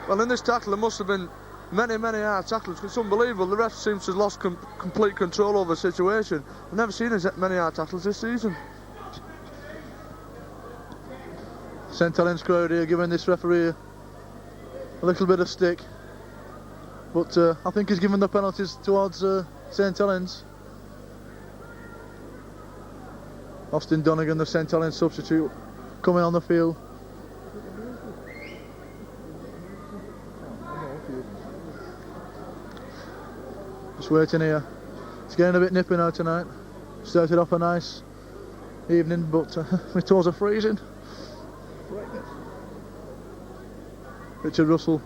Well, in this tackle there must have been many high tackles. It's unbelievable. The ref seems to have lost complete control over the situation. I've never seen as many high tackles this season. St Helens crowd here giving this referee a little bit of stick, but I think he's given the penalties towards St Helens. Austin Donegan, the St Helens substitute, coming on the field. Just waiting here. It's getting a bit nippy now tonight. Started off a nice evening, but my toes are freezing. Richard Russell.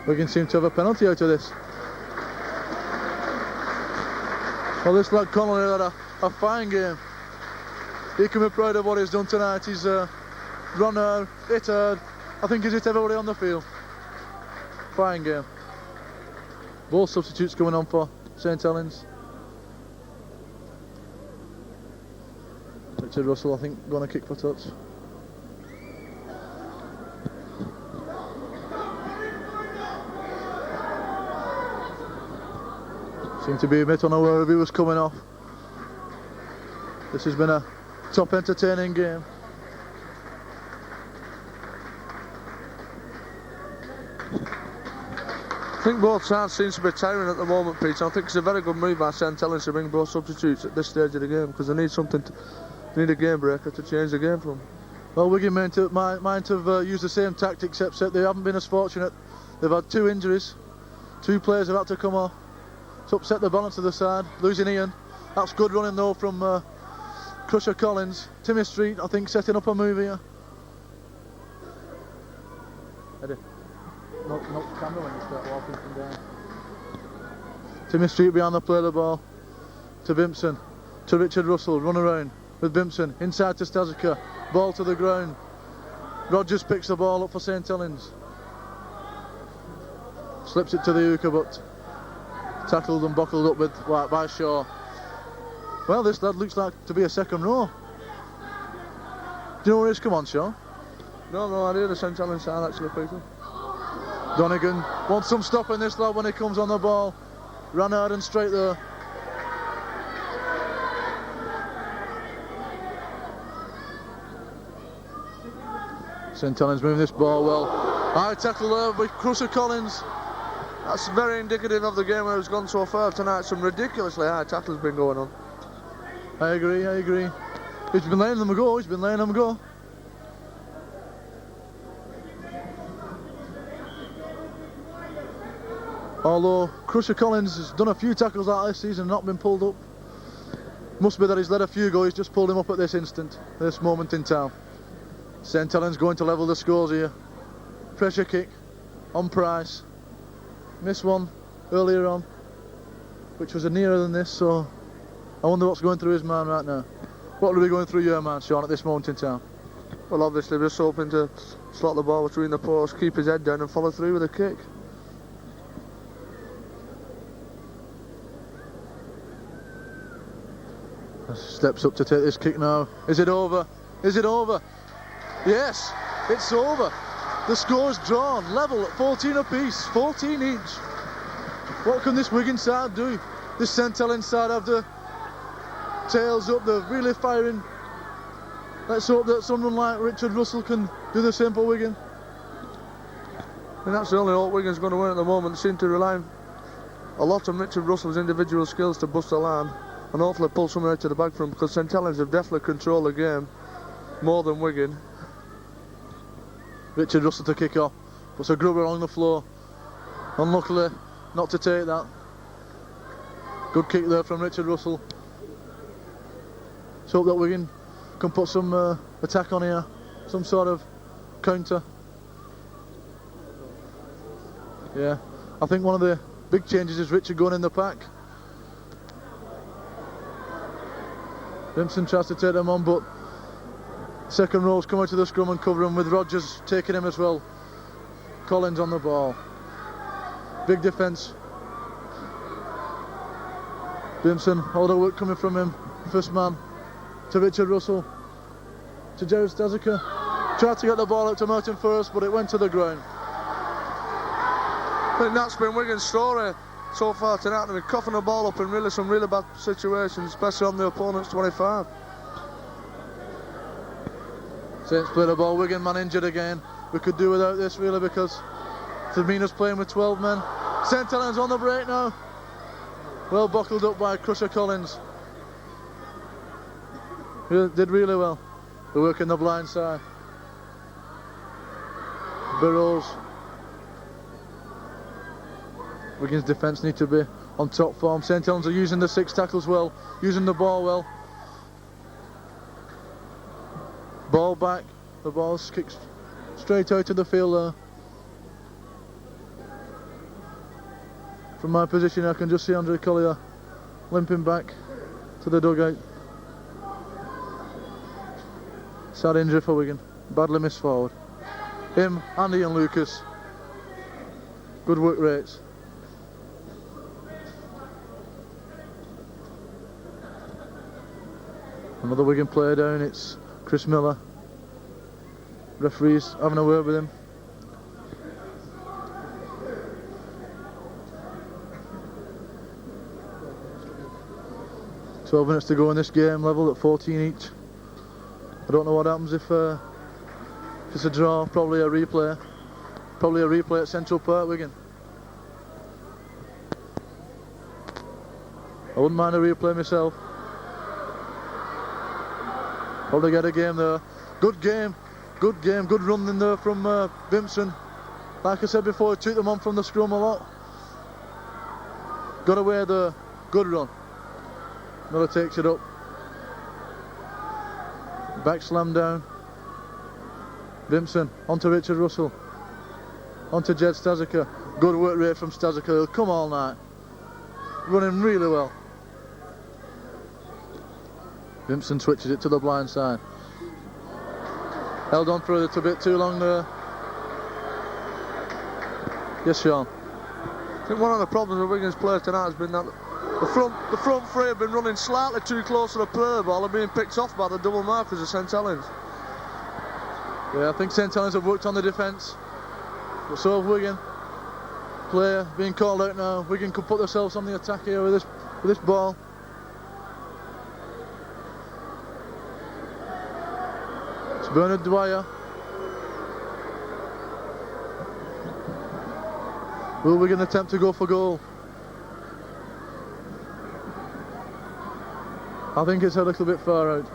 Wigan seem to have a penalty out of this. Well, this lad Connolly had a fine game. He can be proud of what he's done tonight. He's run hard, hit hard. I think he's hit everybody on the field. Fine game. Both substitutes coming on for St Helens. Richard Russell, I think, going to kick for touch. Seemed to be a bit unaware of who was coming off. This has been a top entertaining game. I think both sides seem to be tiring at the moment, Peter. I think it's a very good move by St Helens to bring both substitutes at this stage of the game, because they need something need a game breaker to change the game from. Well, Wigan might have used the same tactics, except they haven't been as fortunate. They've had 2 injuries. 2 players have had to come off. It's upset the balance of the side. Losing Ian. That's good running though from Crusher Collins. Timmy Street, I think, setting up a move here. Eddie, knock the camera when you start walking from down. Timmy Street behind the play of the ball. To Bimpson. To Richard Russell. Run around with Bimpson. Inside to Stazika. Ball to the ground. Rogers picks the ball up for St Helens. Slips it to the hooker, but tackled and buckled up with by Shaw. Well, this lad looks like to be a second row. Do you know where he's come on, Shaw? No idea. The St Helens side actually, Peter. Donegan wants some stopping this lad when he comes on the ball. Ran hard and straight there. St Helens moving this ball well. High tackle there with Crusher Collins. That's very indicative of the game where it's gone so far tonight. Some ridiculously high tackles been going on. I agree. He's been letting them go. Although Crusher Collins has done a few tackles out this season and not been pulled up. Must be that he's let a few go, he's just pulled him up at this moment in time. St Helens going to level the scores here. Pressure kick on Price. Missed one earlier on, which was a nearer than this, so I wonder what's going through his mind right now. What will be going through your mind, Sean, at this moment in time? Well, obviously we're just hoping to slot the ball between the posts, keep his head down and follow through with a kick. Steps up to take this kick now. Is it over? Yes, it's over. The score's drawn, level at 14 apiece, 14 each. What can this Wigan side do? This St Helens side have the tails up, they're really firing. Let's hope that someone like Richard Russell can do the same for Wigan. And that's the only hope Wigan's going to win at the moment. They seem to rely a lot on Richard Russell's individual skills to bust the line and hopefully pull something out of the bag for him, because St Helens have definitely controlled the game more than Wigan. Richard Russell to kick off, puts a grubber along the floor. Unluckily not to take that. Good kick there from Richard Russell. Let's hope that Wigan can put some attack on here, some sort of counter. Yeah, I think one of the big changes is Richard going in the pack. Vimpson tries to take them on, but second row's come out to the scrum and cover him, with Rogers taking him as well. Collins on the ball. Big defence. Vimpson, all the work coming from him. First man to Richard Russell. To Jared Staziker. Tried to get the ball out to Merton first, but it went to the ground. I think that's been Wigan's story so far tonight. They've been coughing the ball up in some really bad situations, especially on the opponent's 25. Saints play the ball. Wigan man injured again. We could do without this really, because Firmino's playing with 12 men. St Helens on the break now. Well buckled up by Crusher Collins. Did really well. They're working the blind side. Burrows. Wigan's defence need to be on top form. St Helens are using the 6 tackles well, using the ball well. Ball back, the ball's kicked straight out of the field there. From my position I can just see Andre Collier limping back to the dugout. Sad injury for Wigan, badly missed forward. Him and Ian Lucas. Good work rates. Another Wigan player down, it's Chris Miller. Referee's having a word with him. "12 minutes to go in this game, level at 14 each. I don't know what happens if it's a draw, probably a replay. Probably a replay at Central Park, Wigan. I wouldn't mind a replay myself. Probably get a game there. Good game, good run in there from Vimpson. Like I said before, he took them on from the scrum a lot. Got away there, good run. Miller takes it up. Back slam down. Vimpson onto Richard Russell. Onto Jed Staziker. Good work rate from Staziker. He'll come all night. Running really well. Vimpson switches it to the blind side. Held on for a little bit too long there. Yes, Sean. I think one of the problems with Wigan's play tonight has been that the front three have been running slightly too close to the play ball and being picked off by the double markers of St Helens. Yeah, I think St Helens have worked on the defence, but so have Wigan. Player being called out now. Wigan could put themselves on the attack here with this ball. It's Bernard Dwyer. Will Wigan attempt to go for goal? I think it's a little bit far out.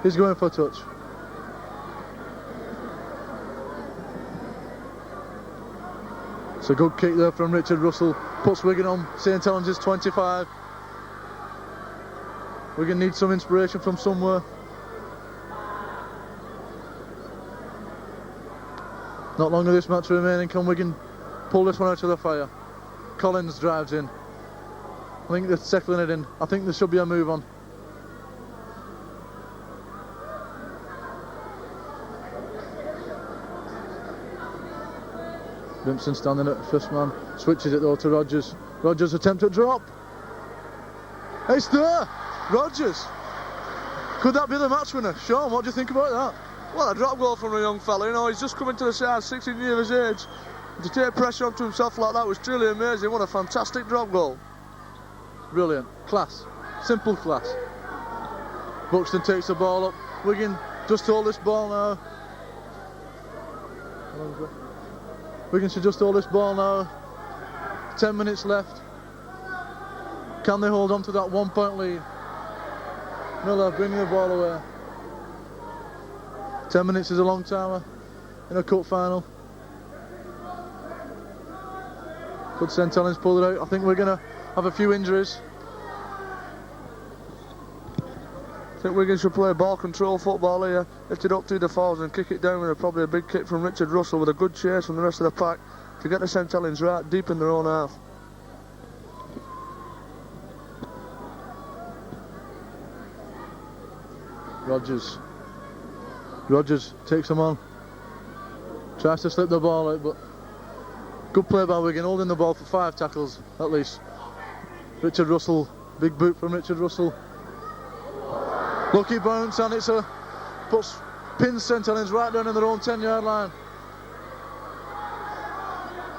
He's going for a touch. It's a good kick there from Richard Russell. Puts Wigan on St Helens' 25. Wigan needs some inspiration from somewhere. Not long of this match remaining. Can Wigan pull this one out of the fire? Collins drives in. I think they're settling it in. I think there should be a move on. Vimpson standing at first man. Switches it though to Rogers. Rogers attempt at drop. It's there! Rogers! Could that be the match winner? Sean, what do you think about that? Well, a drop goal from a young fella, you know, he's just coming to the side, 16 years of age. To take pressure onto himself like that was truly amazing. What a fantastic drop goal. Brilliant. Class. Simple class. Buxton takes the ball up. Wigan just hold this ball now. Wigan should just hold this ball now. 10 minutes left. Can they hold on to that 1 point lead? Miller bringing the ball away. 10 minutes is a long time in a cup final. Could St Helens pull it out? I think we're going to have a few injuries. I think Wigan should play ball control football here, hit it up through the forwards and kick it down with probably a big kick from Richard Russell with a good chase from the rest of the pack to get the St Helens right deep in their own half. Rogers takes him on. Tries to slip the ball out, but good play by Wigan, holding the ball for 5 tackles at least. Richard Russell, big boot from Richard Russell. Lucky bounce, and pins St Helens right down in their own 10-yard line.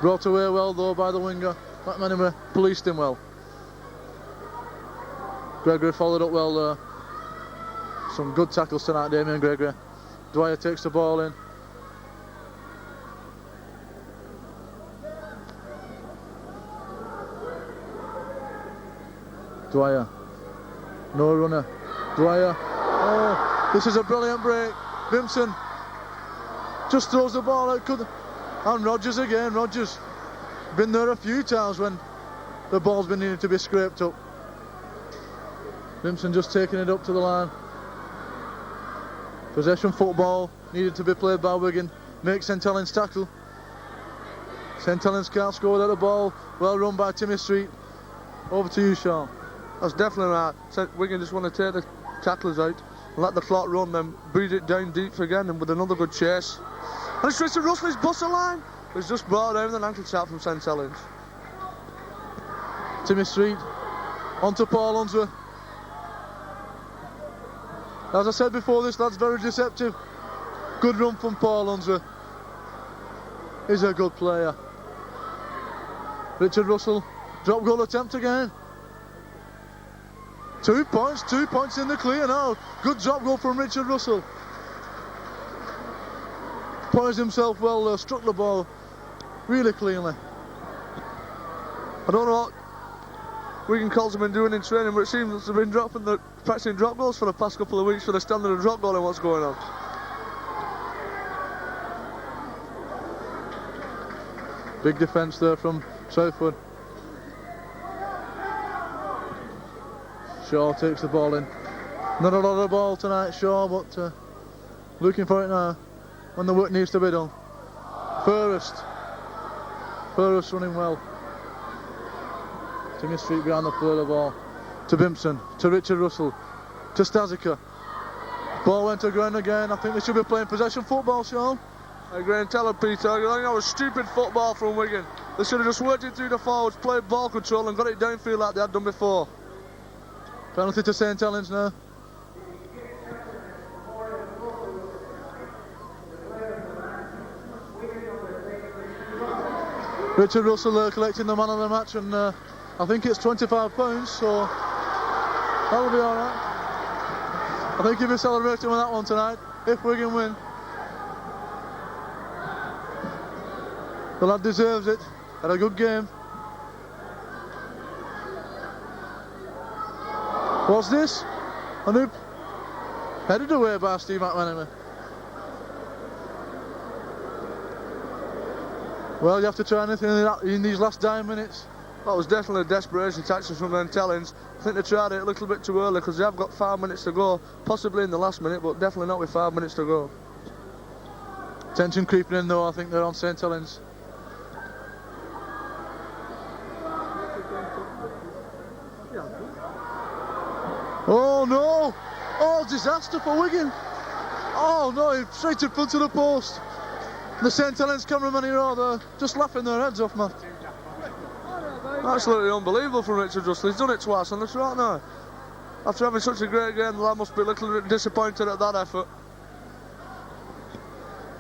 Brought away well though by the winger. McManamy policed him well. Gregory followed up well there. Some good tackles tonight, Damien Gregory. Dwyer takes the ball in. Dwyer, no runner. Dwyer, oh, this is a brilliant break. Vimpson just throws the ball out. And Rogers again. Rogers been there a few times when the ball's been needed to be scraped up. Vimpson just taking it up to the line. Possession football needed to be played by Wigan. Makes St Helens tackle. St Helens can't score without the ball. Well run by Timmy Street. Over to you, Sean. That's definitely right. Wigan just want to take the tacklers out and let the clock run, then beat it down deep again, and with another good chase. And it's Richard Russell, his buster line. It's just brought down with an ankle tap from St Helens. Timmy Street onto Paul Unsworth. As I said before, this lad's very deceptive. Good run from Paul Unsworth. He's a good player. Richard Russell, drop goal attempt again. 2 points in the clear now. Good drop goal from Richard Russell. Poised himself well there, struck the ball really cleanly. I don't know what Wigan Colts have been doing in training, but it seems they've been practicing drop goals for the past couple of weeks for the standard of drop goal and what's going on. Big defence there from Southwood. Shaw takes the ball in. Not a lot of ball tonight, Shaw, but looking for it now when the work needs to be done. Forrest running well. Timmy Street behind the play of the ball. To Bimpson, to Richard Russell, to Stazika. Ball went to ground again. I think they should be playing possession football, Sean. I agree and tell him, Peter. I think that was stupid football from Wigan. They should have just worked it through the forwards, played ball control and got it downfield like they had done before. Penalty to St Helens now. Richard Russell collecting the man of the match, and I think it's £25, so that'll be alright. I think he'll be celebrating with that one tonight, if Wigan win. The lad deserves it. Had a good game. What's this? A new headed away by Steve McManamy. Well, you have to try anything in these last 9 minutes. That was definitely a desperation tactics from St Helens. I think they tried it a little bit too early because they have got 5 minutes to go, possibly in the last minute, but definitely not with 5 minutes to go. Tension creeping in though, I think they're on St Helens. Oh no! Oh, disaster for Wigan! Oh no, straight in front of the post. The St Helens cameraman here are there, just laughing their heads off, man. Absolutely unbelievable from Richard Russell. He's done it twice on the trot now. After having such a great game, the lad must be a little bit disappointed at that effort.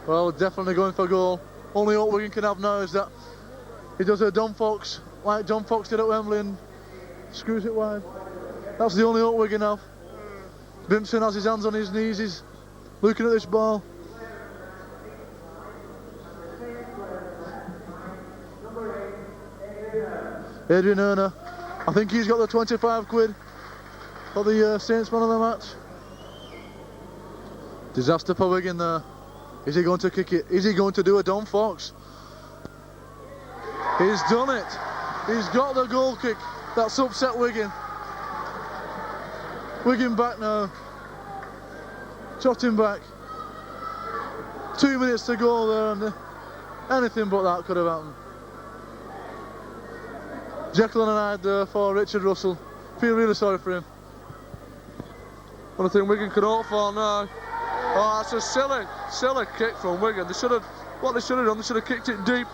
Well, definitely going for goal. Only hope Wigan can have now is that he does a John Fox, like John Fox did at Wembley, and screws it wide. That's the only hope Wigan have. Vimpson has his hands on his knees, he's looking at this ball. Adrian Erner, I think he's got the 25 quid for the Saints man of the match. Disaster for Wigan there. Is he going to kick it? Is he going to do a Don Fox? He's done it. He's got the goal kick. That's upset Wigan. Wigan back now. Trotting back. 2 minutes to go there, and anything but that could have happened. Jekyll and Hyde there for Richard Russell. Feel really sorry for him. One thing Wigan could hope for now. Oh, that's a silly kick from Wigan. They should have done, they should have kicked it deep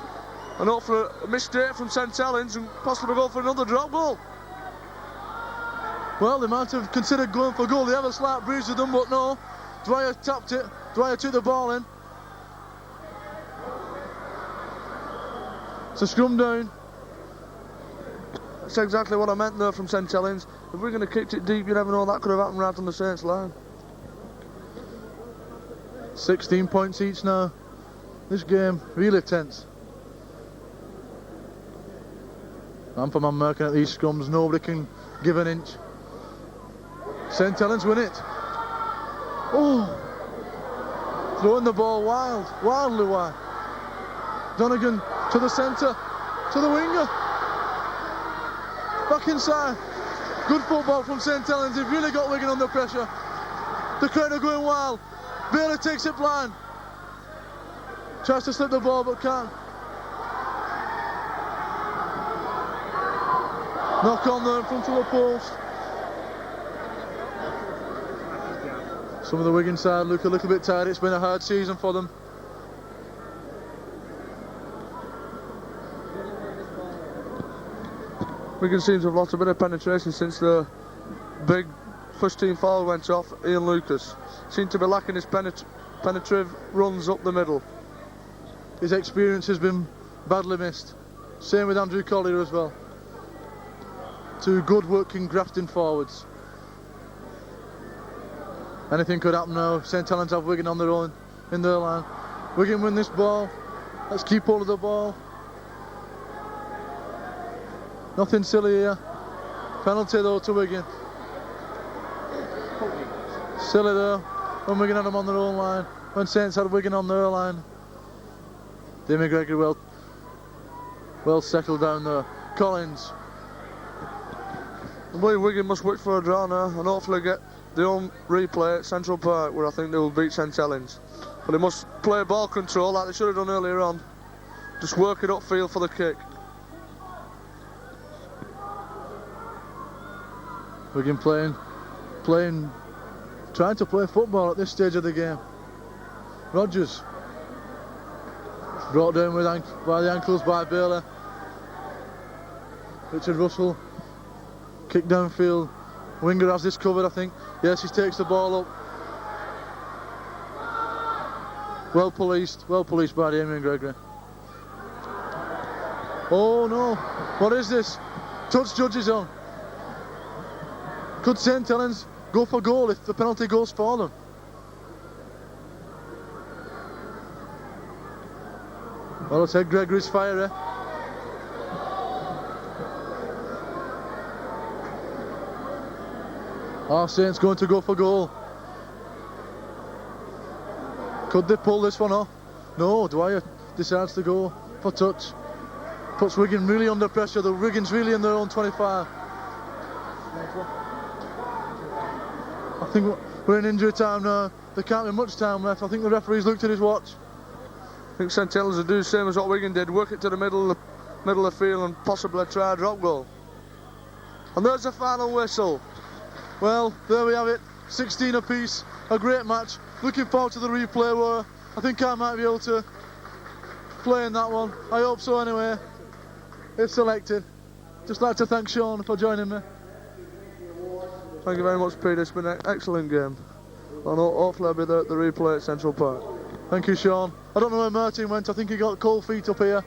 and hope for a mistake from St Helens and possibly go for another drop goal. Well, they might have considered going for goal. They have a slight breeze with them, but no. Dwyer tapped it. Dwyer took the ball in. It's a scrum down. That's exactly what I meant there from St Helens. If Wigan had kicked it deep, you never know, that could have happened right on the Saints line. 16 points each now. This game really tense. Man for man marking at these scrums, nobody can give an inch. St Helens win it. Oh! Throwing the ball wildly wide. Donegan to the centre, to the winger. Back inside. Good football from St Helens. They've really got Wigan under pressure. The crowd are going wild. Bailey takes it blind. Tries to slip the ball but can't. Knock on there in front of the post. Some of the Wigan side look a little bit tired. It's been a hard season for them. Wigan seems to have lost a bit of penetration since the big first team foul went off. Ian Lucas seemed to be lacking his penetrative runs up the middle. His experience has been badly missed. Same with Andrew Collier as well. Two good working grafting forwards. Anything could happen now. St Helens have Wigan on their own, in their line. Wigan win this ball. Let's keep hold of the ball. Nothing silly here. Penalty though to Wigan. Silly though, when Wigan had them on their own line. When Saints had Wigan on their line. Damien Gregory well settled down there. Collins. I believe Wigan must wait for a draw now and hopefully get their own replay at Central Park, where I think they will beat St Helens. But they must play ball control like they should have done earlier on. Just work it upfield for the kick. Wigan trying to play football at this stage of the game. Rogers brought down by the ankles by Bailey. Richard Russell kick downfield. Winger has this covered, I think. Yes, he takes the ball up. Well policed by Damien Gregory. Oh no, what is this? Touch judges on. Could St Helens go for goal if the penalty goes for them? Well, it's Ed Gregory's fiery. Are Saints going to go for goal? Could they pull this one off? No, Dwyer decides to go for touch. Puts Wigan really under pressure. The Wigan's really in their own 25. I think we're in injury time now. There can't be much time left. I think the referee's looked at his watch. I think St Helens will do the same as what Wigan did. Work it to the middle of the field and possibly try a drop goal. And there's the final whistle. Well, there we have it. 16 apiece. A great match. Looking forward to the replay where I think I might be able to play in that one. I hope so anyway. If selected. Just like to thank Sean for joining me. Thank you very much, Peter. It's been an excellent game. And hopefully I'll be there at the replay at Central Park. Thank you, Sean. I don't know where Martin went. I think he got cold feet up here.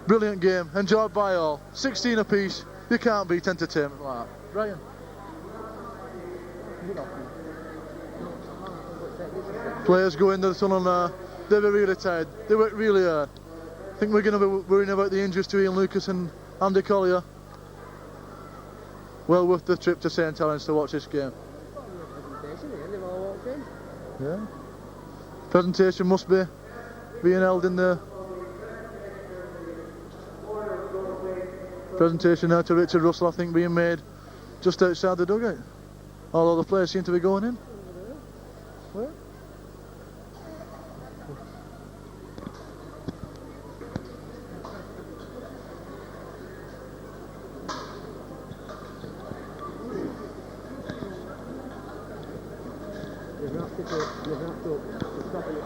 Brilliant game. Enjoyed by all. 16 apiece. You can't beat entertainment like that. Brian. Players go into the tunnel now. They'll be really tired. They worked really hard. I think we're going to be worrying about the injuries to Ian Lucas and Andy Collier. Well worth the trip to St Helens to watch this game. Yeah. Presentation must be being held in the presentation now to Richard Russell, I think, being made just outside the dugout. Although the players seem to be going in. Where? I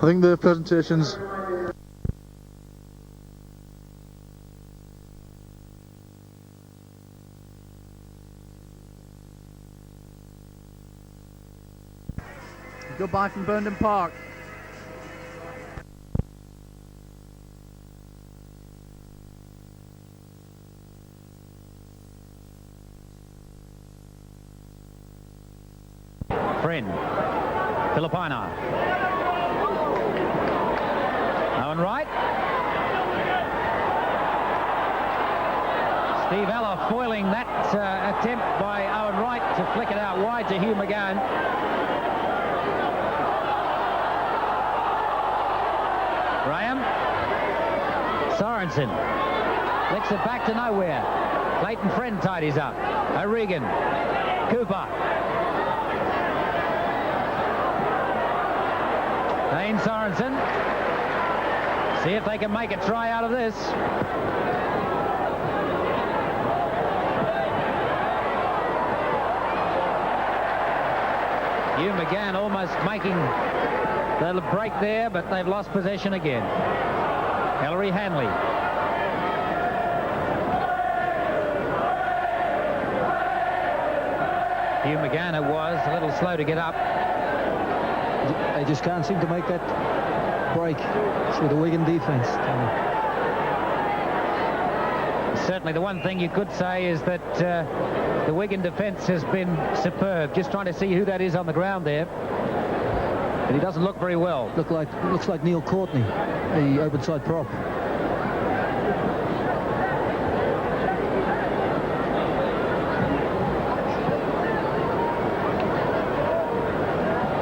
think the presentations. Goodbye from Burnden Park. Friend, Filipina. Owen Wright. Steve Ella foiling that attempt by Owen Wright to flick it out wide to Hugh McGann. Graham. Sorensen. Flicks it back to nowhere. Clayton Friend tidies up. O'Regan. Cooper. Dane Sorensen. See if they can make a try out of this. Hugh McGann almost making the break there, but they've lost possession again. Ellery Hanley. Hugh McGann, it was a little slow to get up. They just can't seem to make that break through the Wigan defence. Certainly the one thing you could say is that the Wigan defence has been superb. Just trying to see who that is on the ground there. But he doesn't look very well. Looks like Neil Courtney, the open side prop.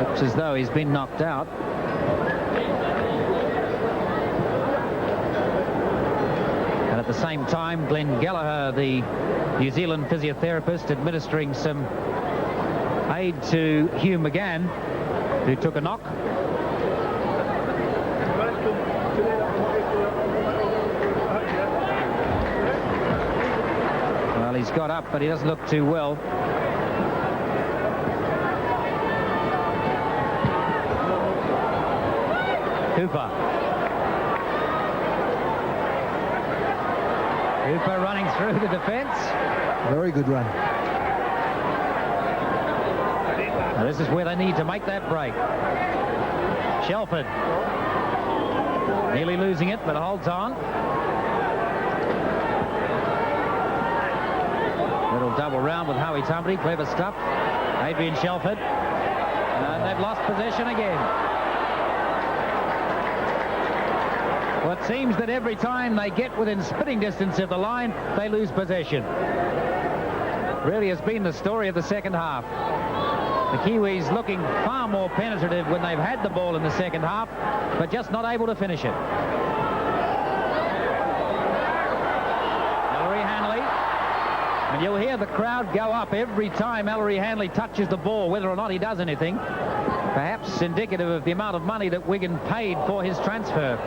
Looks as though he's been knocked out. And at the same time, Glenn Gallagher, the New Zealand physiotherapist, administering some aid to Hugh McGann, who took a knock. Well, he's got up, but he doesn't look too well. Cooper. Cooper running through the defence. Very good run. Now this is where they need to make that break. Shelford. Nearly losing it, but holds on. Little double round with Howie Tumbley. Clever stuff. Adrian Shelford. And they've lost possession again. Well, it seems that every time they get within spitting distance of the line, they lose possession. Really has been the story of the second half. The Kiwis looking far more penetrative when they've had the ball in the second half, but just not able to finish it. Ellery Hanley. And you'll hear the crowd go up every time Ellery Hanley touches the ball, whether or not he does anything. Perhaps indicative of the amount of money that Wigan paid for his transfer.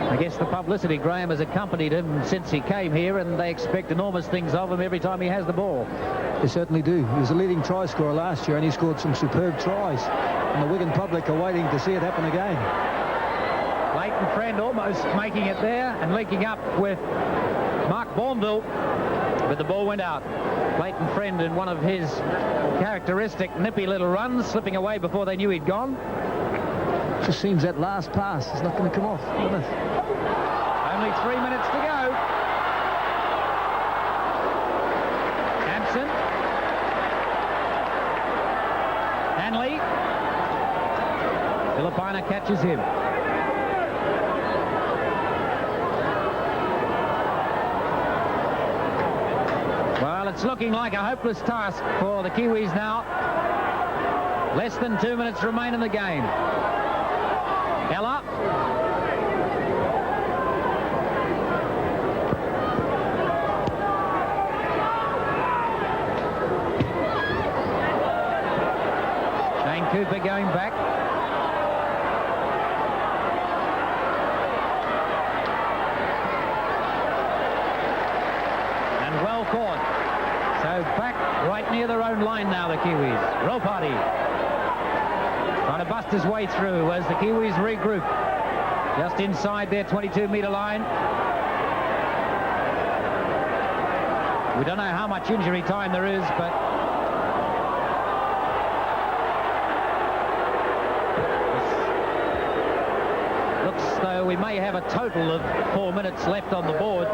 I guess the publicity, Graham, has accompanied him since he came here, and they expect enormous things of him every time he has the ball. They certainly do. He was a leading try scorer last year, and he scored some superb tries. And the Wigan public are waiting to see it happen again. Clayton Friend almost making it there and linking up with Mark Bourneville, but the ball went out. Clayton Friend in one of his characteristic nippy little runs, slipping away before they knew he'd gone. Just seems that last pass is not going to come off, doesn't it? Only 3 minutes to go. Hampson. Hanley. Filipina catches him. Well, it's looking like a hopeless task for the Kiwis now. Less than 2 minutes remain in the game. Ella. Shane Cooper going back. court. So back right near their own line now, the Kiwis. Ropati trying to bust his way through as the Kiwis regroup. Just inside their 22-metre line. We don't know how much injury time there is, but it looks as though we may have a total of 4 minutes left on the board.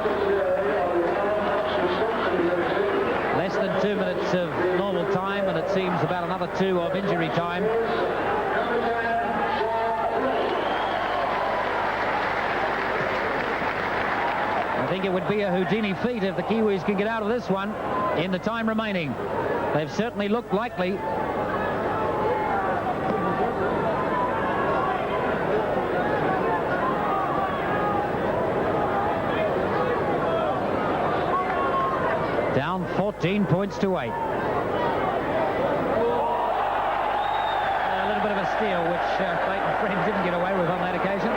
Less than 2 minutes of normal time, and it seems about another 2 of injury time. I think it would be a Houdini feat if the Kiwis can get out of this one in the time remaining. They've certainly looked likely. Down 14 points to 8. A little bit of a steal, which Clayton Friend didn't get away with on that occasion.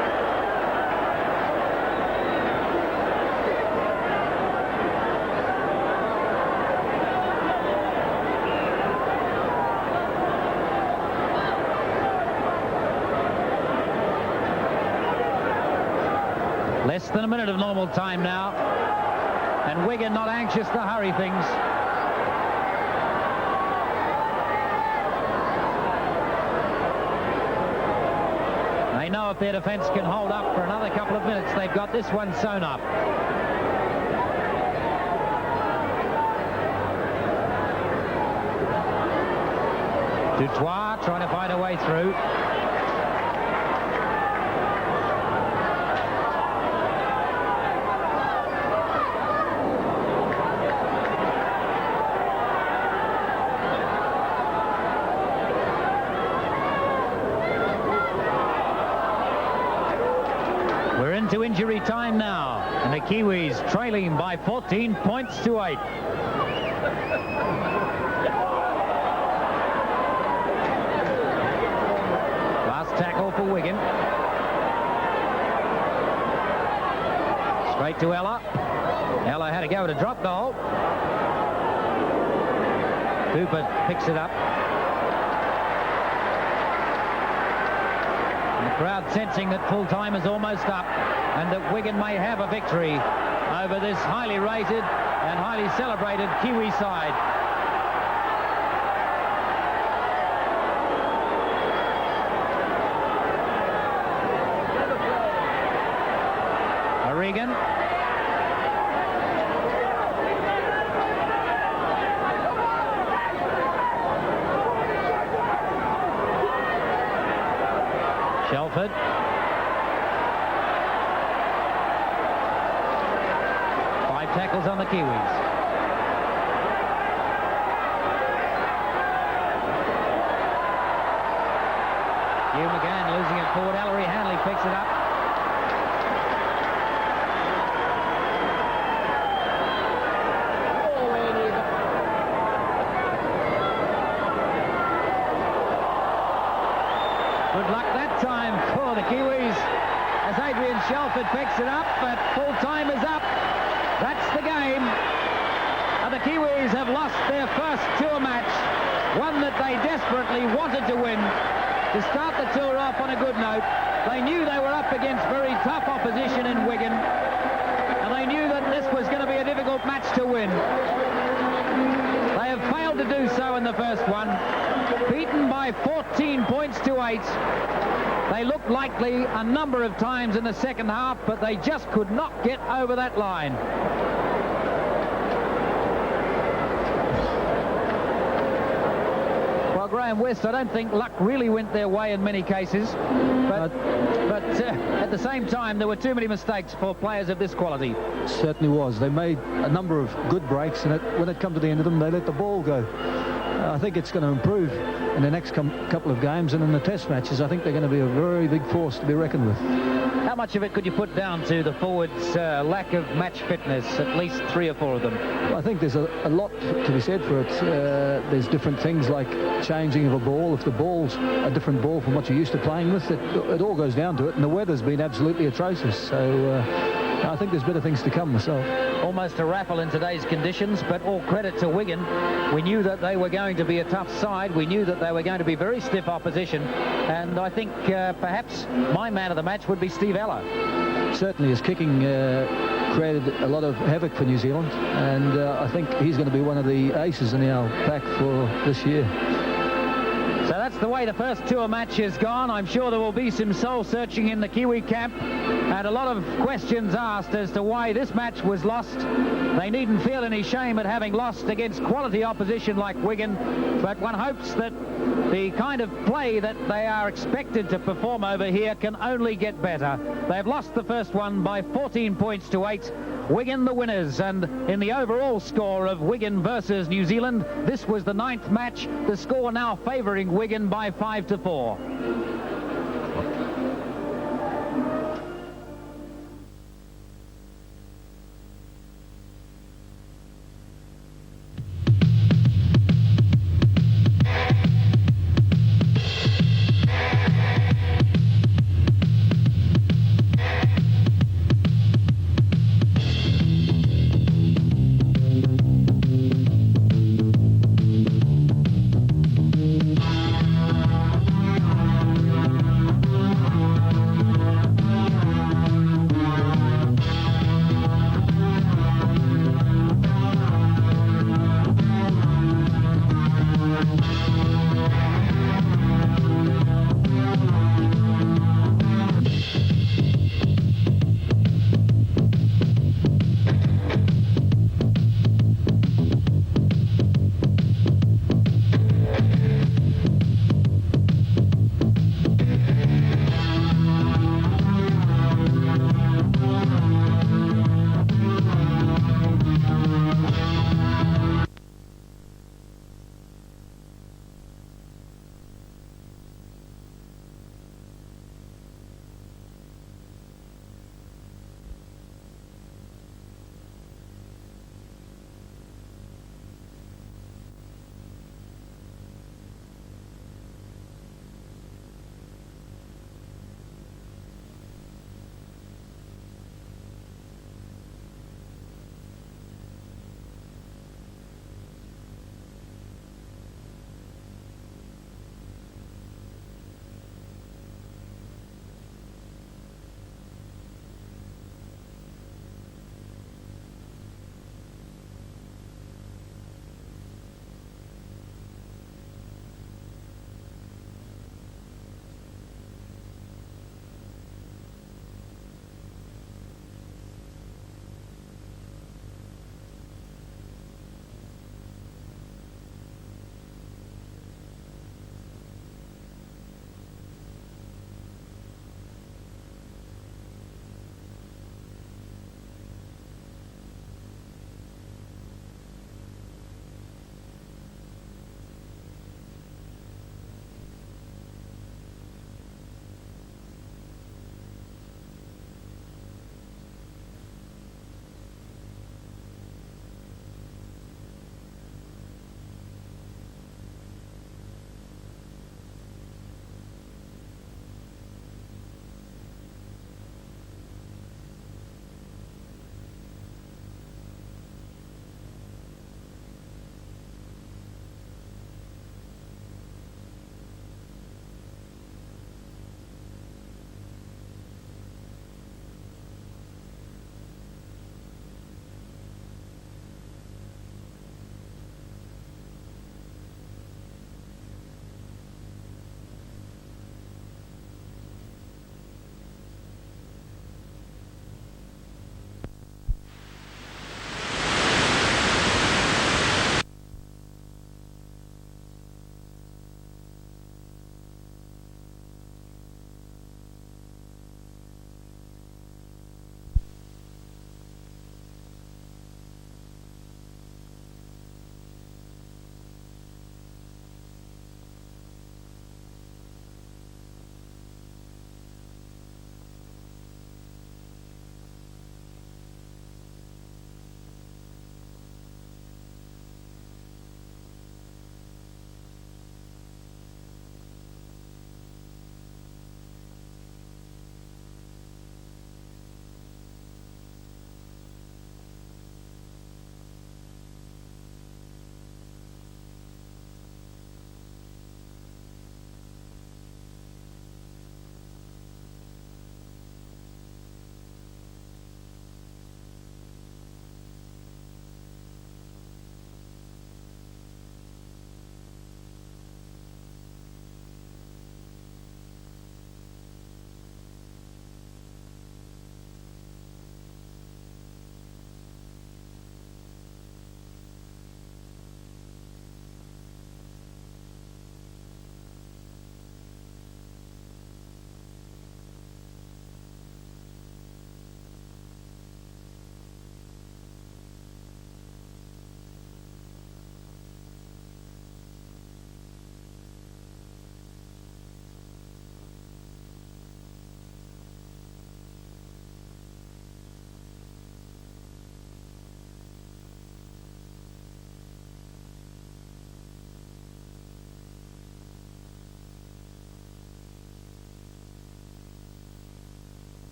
Less than a minute of normal time now, and Wigan not anxious to hurry things. They know if their defence can hold up for another couple of minutes, they've got this one sewn up. Dutoit trying to find a way through. Into injury time now, and the Kiwis trailing by 14 points to 8. Last tackle for Wigan. Straight to Ella. Ella had to go at a drop goal. Cooper picks it up. And the crowd sensing that full time is almost up, and that Wigan may have a victory over this highly rated and highly celebrated Kiwi side. Regan. Shelford. Tackles on the Kiwis. Hugh McGann losing it forward. Ellery Hanley picks it up. Good luck that time for the Kiwis as Adrian Shelford picks it up, but full time is up. That's the game. And the Kiwis have lost their first tour match, one that they desperately wanted to win to start the tour off on a good note. They knew they were up against very tough opposition in Wigan, and they knew that this was going to be a difficult match to win. They have failed to do so in the first one, beaten by 14 points to 8. They looked likely a number of times in the second half, but they just could not get over that line. Well, Graham West, I don't think luck really went their way in many cases, but at the same time, there were too many mistakes for players of this quality. Certainly was. They made a number of good breaks, and when it come to the end of them, they let the ball go. I think it's going to improve in the next couple of games, and in the test matches I think they're going to be a very big force to be reckoned with. How much of it could you put down to the forwards' lack of match fitness, at least 3 or 4 of them? I think there's a lot to be said for it. There's different things like changing of a ball. If the ball's a different ball from what you're used to playing with, it all goes down to it, and the weather's been absolutely atrocious, so I think there's better things to come myself. almost a raffle in today's conditions, but all credit to Wigan. We knew that they were going to be a tough side. We knew that they were going to be very stiff opposition, and I think perhaps my man of the match would be Steve Ella. Certainly his kicking created a lot of havoc for New Zealand, and I think he's going to be one of the aces in our pack for this year. So that's the way the first tour match has gone. I'm sure there will be some soul searching in the Kiwi camp and a lot of questions asked as to why this match was lost. They needn't feel any shame at having lost against quality opposition like Wigan, but one hopes that the kind of play that they are expected to perform over here can only get better. They've lost the first one by 14 points to 8. Wigan the winners, and in the overall score of Wigan versus New Zealand, this was the 9th match. The score now favouring Wigan by 5-4.